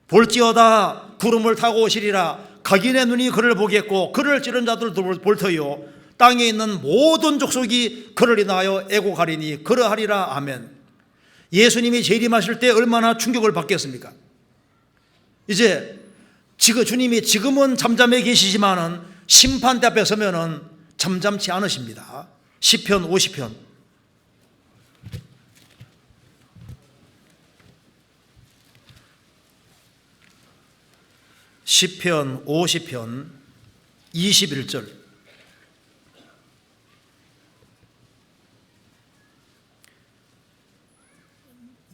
볼지어다 구름을 타고 오시리라. 각인의 눈이 그를 보겠고 그를 찌른 자들도 볼 터요 땅에 있는 모든 족속이 그를 인하여 애곡하리니 그러하리라. 아멘. 예수님이 재림하실 때 얼마나 충격을 받겠습니까? 이제 주님이 지금은 잠잠해 계시지만은 심판대 앞에 서면은 잠잠치 않으십니다. 시편 50편 시편 50편 21절.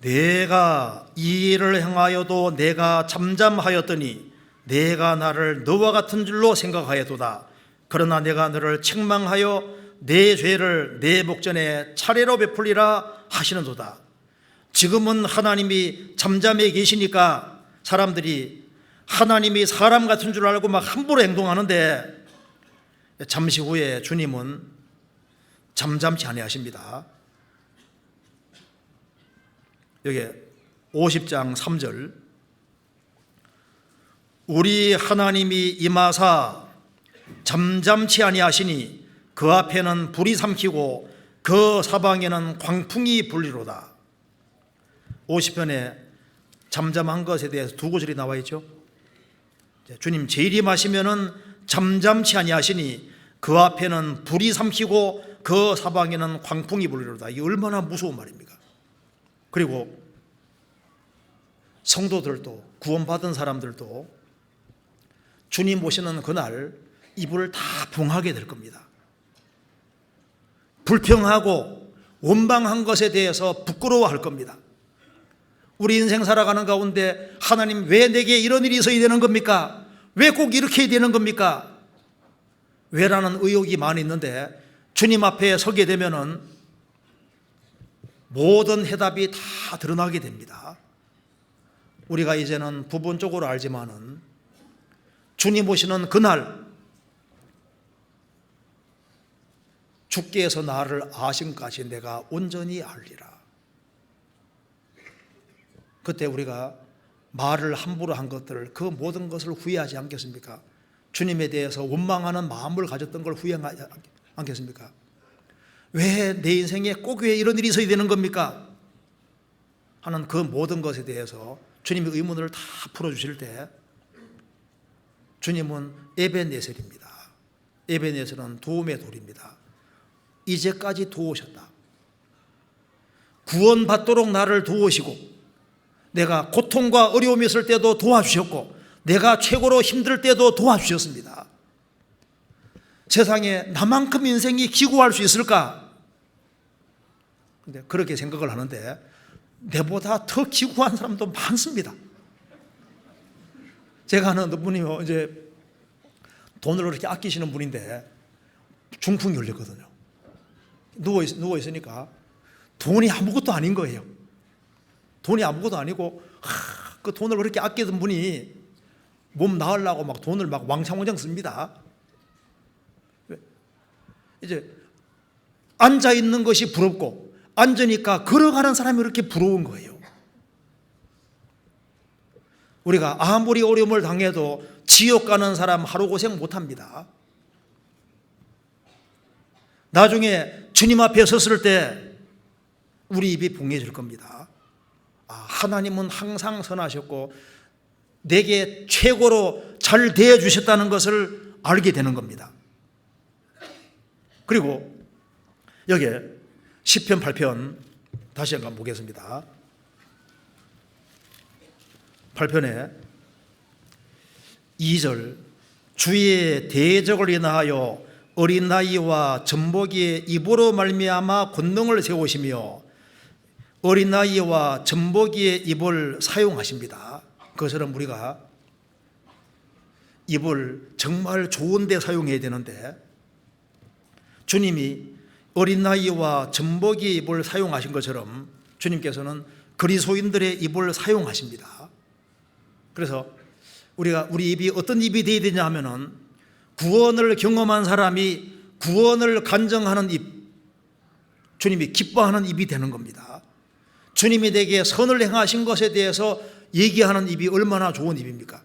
내가 이 일을 행하여도 내가 잠잠하였더니 내가 나를 너와 같은 줄로 생각하였도다. 그러나 내가 너를 책망하여 내 죄를 내 목전에 차례로 베풀리라 하시는도다. 지금은 하나님이 잠잠해 계시니까 사람들이 하나님이 사람 같은 줄 알고 막 함부로 행동하는데 잠시 후에 주님은 잠잠치 아니하십니다. 여기 50장 3절. 우리 하나님이 임하사 잠잠치 아니하시니 그 앞에는 불이 삼키고 그 사방에는 광풍이 불리로다. 50편에 잠잠한 것에 대해서 두 구절이 나와 있죠. 주님 재림하시면은 잠잠치 아니하시니 그 앞에는 불이 삼키고 그 사방에는 광풍이 불리로다. 이게 얼마나 무서운 말입니까? 그리고 성도들도 구원받은 사람들도 주님 오시는 그날 입을 다 봉하게 될 겁니다. 불평하고 원망한 것에 대해서 부끄러워할 겁니다. 우리 인생 살아가는 가운데 하나님 왜 내게 이런 일이 있어야 되는 겁니까? 왜 꼭 이렇게 해야 되는 겁니까? 왜라는 의혹이 많이 있는데 주님 앞에 서게 되면은 모든 해답이 다 드러나게 됩니다. 우리가 이제는 부분적으로 알지만은 주님 오시는 그날 주께서 나를 아심까지 내가 온전히 알리라. 그때 우리가 말을 함부로 한 것들 그 모든 것을 후회하지 않겠습니까? 주님에 대해서 원망하는 마음을 가졌던 걸 후회하지 않겠습니까? 왜 내 인생에 꼭 왜 이런 일이 있어야 되는 겁니까? 하는 그 모든 것에 대해서 주님의 의문을 다 풀어주실 때 주님은 에벤네셀입니다. 에벤네셀은 도움의 돌입니다. 이제까지 도우셨다. 구원받도록 나를 도우시고 내가 고통과 어려움이 있을 때도 도와주셨고 내가 최고로 힘들 때도 도와주셨습니다. 세상에 나만큼 인생이 기구할 수 있을까? 근데 그렇게 생각을 하는데 내보다 더 기구한 사람도 많습니다. 제가 아는 분이 이제 돈을 그렇게 아끼시는 분인데 중풍이 걸렸거든요. 누워 있으니까 돈이 아무것도 아닌 거예요. 돈이 아무것도 아니고 그 돈을 그렇게 아끼던 분이 몸 나으려고 막 돈을 막 왕창 씁니다. 이제 앉아 있는 것이 부럽고 앉으니까 걸어가는 사람이 그렇게 부러운 거예요. 우리가 아무리 어려움을 당해도 지옥 가는 사람 하루 고생 못합니다. 나중에 주님 앞에 섰을 때 우리 입이 붕해질 겁니다. 하나님은 항상 선하셨고 내게 최고로 잘 대해주셨다는 것을 알게 되는 겁니다. 그리고 여기에 시편 8편 다시 한번 보겠습니다. 8편에 2절 주의 대적을 인하여 어린 나이와 젖먹이의 입으로 말미암아 권능을 세우시며 어린 나이와 젖먹이의 입을 사용하십니다. 그것처럼 우리가 입을 정말 좋은 데 사용해야 되는데 주님이 어린 나이와 젖먹이의 입을 사용하신 것처럼 주님께서는 그리스도인들의 입을 사용하십니다. 그래서 우리 입이 어떤 입이 되어야 되냐 하면은 구원을 경험한 사람이 구원을 간증하는 입, 주님이 기뻐하는 입이 되는 겁니다. 주님이 내게 선을 행하신 것에 대해서 얘기하는 입이 얼마나 좋은 입입니까?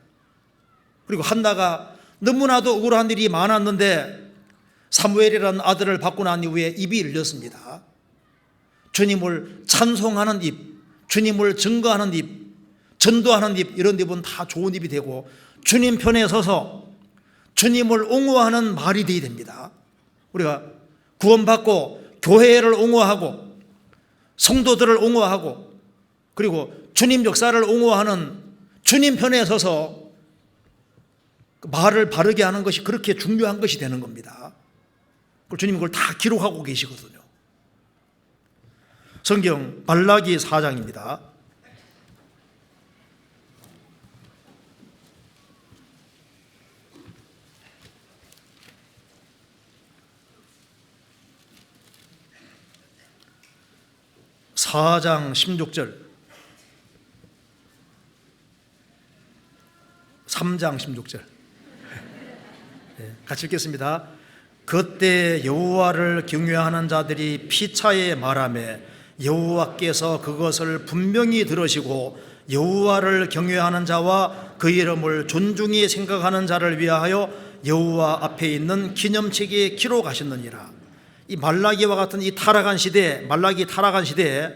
그리고 한나가 너무나도 억울한 일이 많았는데 사무엘이라는 아들을 받고 난 이후에 입이 열렸습니다. 주님을 찬송하는 입, 주님을 증거하는 입, 전도하는 입, 이런 입은 다 좋은 입이 되고 주님 편에 서서 주님을 옹호하는 말이 되어야 됩니다. 우리가 구원받고 교회를 옹호하고 성도들을 옹호하고 그리고 주님 역사를 옹호하는 주님 편에 서서 말을 바르게 하는 것이 그렇게 중요한 것이 되는 겁니다. 주님이 그걸 다 기록하고 계시거든요. 성경 말라기 4장입니다. (4장) 16절 3장 16절 같이 읽겠습니다. 그때 여호와를 경외하는 자들이 피차에 말하며 여호와께서 그것을 분명히 들으시고 여호와를 경외하는 자와 그 이름을 존중히 생각하는 자를 위하여 여호와 앞에 있는 기념책에 기록하셨느니라. 이 말라기와 같은 이 타락한 시대에, 말라기 타락한 시대에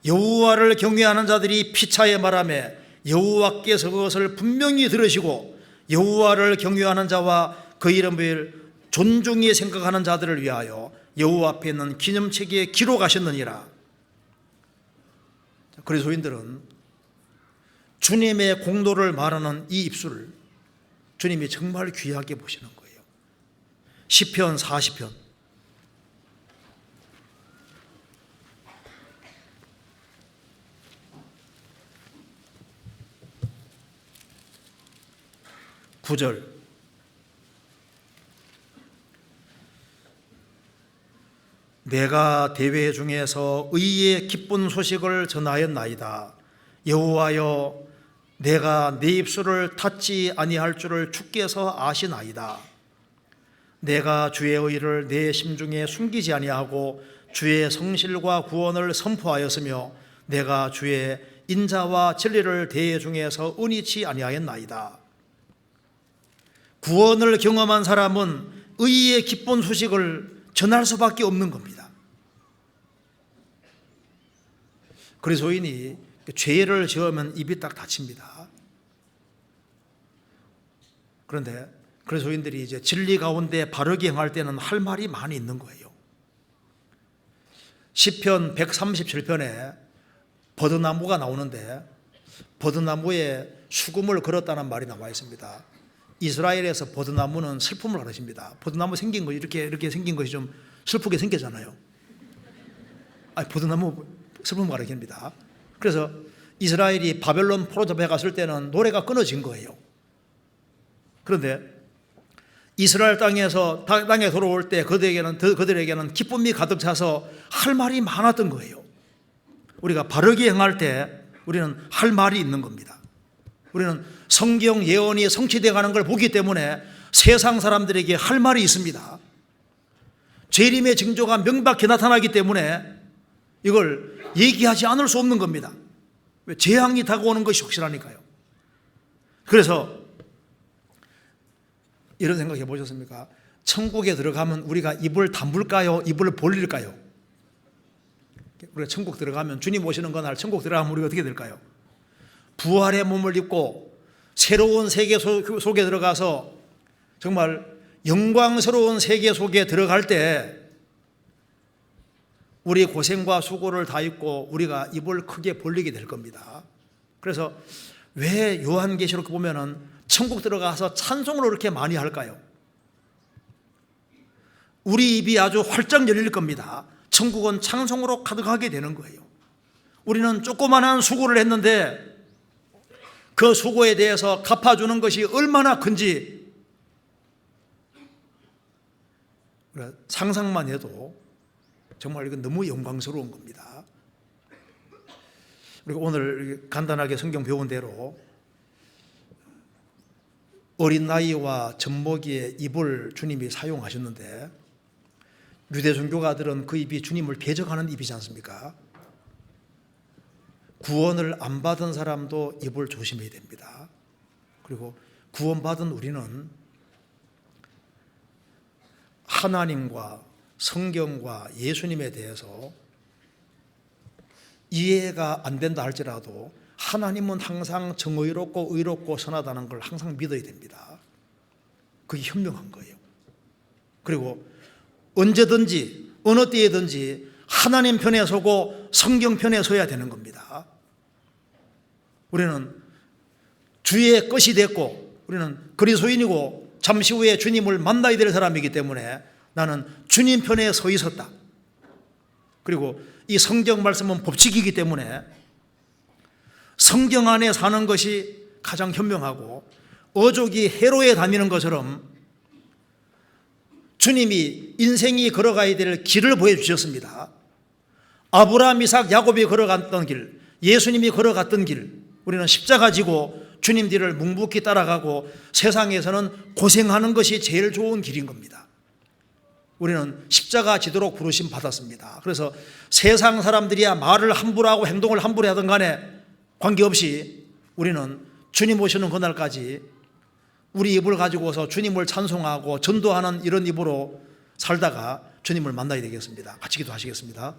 여호와를 경외하는 자들이 피차에 말하며 여호와께서 그것을 분명히 들으시고 여호와를 경외하는 자와 그 이름을 존중히 생각하는 자들을 위하여 여호와 앞에 있는 기념책에 기록하셨느니라. 그리스도인들은 주님의 공로를 말하는 이 입술을 주님이 정말 귀하게 보시는 거예요. 시편 40편 (9절) 내가 대회 중에서 의의 기쁜 소식을 전하였나이다. 여호와여 내가 내 입술을 닫지 아니할 줄을 주께서 아시나이다. 내가 주의 의를 내 심중에 숨기지 아니하고 주의 성실과 구원을 선포하였으며 내가 주의 인자와 진리를 대회 중에서 은이치 아니하였나이다. 구원을 경험한 사람은 의의 기쁜 소식을 전할 수밖에 없는 겁니다. 그리스도인이 죄를 지으면 입이 딱 닫힙니다. 그런데 그리스도인들이 이제 진리 가운데 바르게 행할 때는 할 말이 많이 있는 거예요. 시편 137편에 버드나무가 나오는데 버드나무에 수금을 걸었다는 말이 나와 있습니다. 이스라엘에서 버드나무는 슬픔을 가르칩니다. 버드나무 생긴 거 이렇게 생긴 것이 좀 슬프게 생겼잖아요. 버드나무 슬픔을 가르칩니다. 그래서 이스라엘이 바벨론 포로 잡혀 갔을 때는 노래가 끊어진 거예요. 그런데 이스라엘 땅에 돌아올 때 그들에게는 기쁨이 가득 차서 할 말이 많았던 거예요. 우리가 바르게 행할 때 우리는 할 말이 있는 겁니다. 우리는 성경 예언이 성취되어 가는 걸 보기 때문에 세상 사람들에게 할 말이 있습니다. 재림의 징조가 명백히 나타나기 때문에 이걸 얘기하지 않을 수 없는 겁니다. 왜? 재앙이 다가오는 것이 확실하니까요. 그래서 이런 생각 해보셨습니까? 천국에 들어가면 우리가 입을 다물까요? 입을 벌릴까요? 우리가 천국 들어가면, 주님 오시는 그날 천국 들어가면 우리가 어떻게 될까요? 부활의 몸을 입고 새로운 세계 속에 들어가서 정말 영광스러운 세계 속에 들어갈 때 우리 고생과 수고를 다 잊고 우리가 입을 크게 벌리게 될 겁니다. 그래서 왜 요한계시록 보면은 천국 들어가서 찬송을 그렇게 많이 할까요? 우리 입이 아주 활짝 열릴 겁니다. 천국은 찬송으로 가득하게 되는 거예요. 우리는 조그만한 수고를 했는데 그 수고에 대해서 갚아주는 것이 얼마나 큰지 상상만 해도 정말 이건 너무 영광스러운 겁니다. 그리고 오늘 간단하게 성경 배운 대로 어린 나이와 젖먹이의 입을 주님이 사용하셨는데 유대 종교가들은 그 입이 주님을 배적하는 입이지 않습니까? 구원을 안 받은 사람도 입을 조심해야 됩니다. 그리고 구원받은 우리는 하나님과 성경과 예수님에 대해서 이해가 안 된다 할지라도 하나님은 항상 정의롭고 의롭고 선하다는 걸 항상 믿어야 됩니다. 그게 현명한 거예요. 그리고 언제든지 어느 때에든지 하나님 편에 서고 성경 편에 서야 되는 겁니다. 우리는 주의 것이 됐고 우리는 그리스도인이고 잠시 후에 주님을 만나야 될 사람이기 때문에 나는 주님 편에 서 있었다. 그리고 이 성경 말씀은 법칙이기 때문에 성경 안에 사는 것이 가장 현명하고 어족이 해로에 다니는 것처럼 주님이 인생이 걸어가야 될 길을 보여주셨습니다. 아브라함, 이삭, 야곱이 걸어갔던 길, 예수님이 걸어갔던 길, 우리는 십자가 지고 주님 뒤를 묵묵히 따라가고 세상에서는 고생하는 것이 제일 좋은 길인 겁니다. 우리는 십자가 지도록 부르심 받았습니다. 그래서 세상 사람들이야 말을 함부로 하고 행동을 함부로 하든 간에 관계없이 우리는 주님 오시는 그날까지 우리 입을 가지고서 주님을 찬송하고 전도하는 이런 입으로 살다가 주님을 만나야 되겠습니다. 같이 기도하시겠습니다.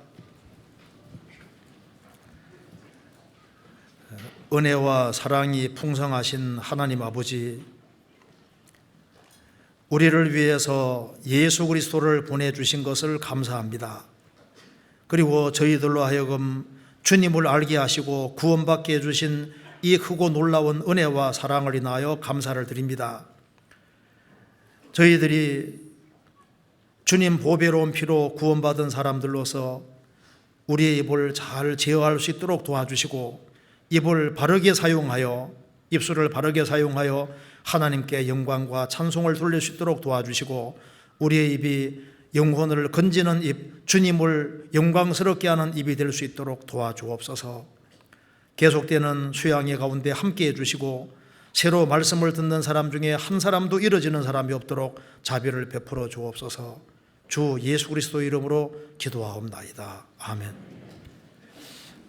은혜와 사랑이 풍성하신 하나님 아버지, 우리를 위해서 예수 그리스도를 보내주신 것을 감사합니다. 그리고 저희들로 하여금 주님을 알게 하시고 구원받게 해주신 이 크고 놀라운 은혜와 사랑을 인하여 감사를 드립니다. 저희들이 주님 보배로운 피로 구원받은 사람들로서 우리의 입을 잘 제어할 수 있도록 도와주시고 입을 바르게 사용하여 입술을 바르게 사용하여 하나님께 영광과 찬송을 돌릴 수 있도록 도와주시고 우리의 입이 영혼을 건지는 입, 주님을 영광스럽게 하는 입이 될 수 있도록 도와주옵소서. 계속되는 수양의 가운데 함께해 주시고 새로 말씀을 듣는 사람 중에 한 사람도 잃어지는 사람이 없도록 자비를 베풀어 주옵소서. 주 예수 그리스도 이름으로 기도하옵나이다. 아멘.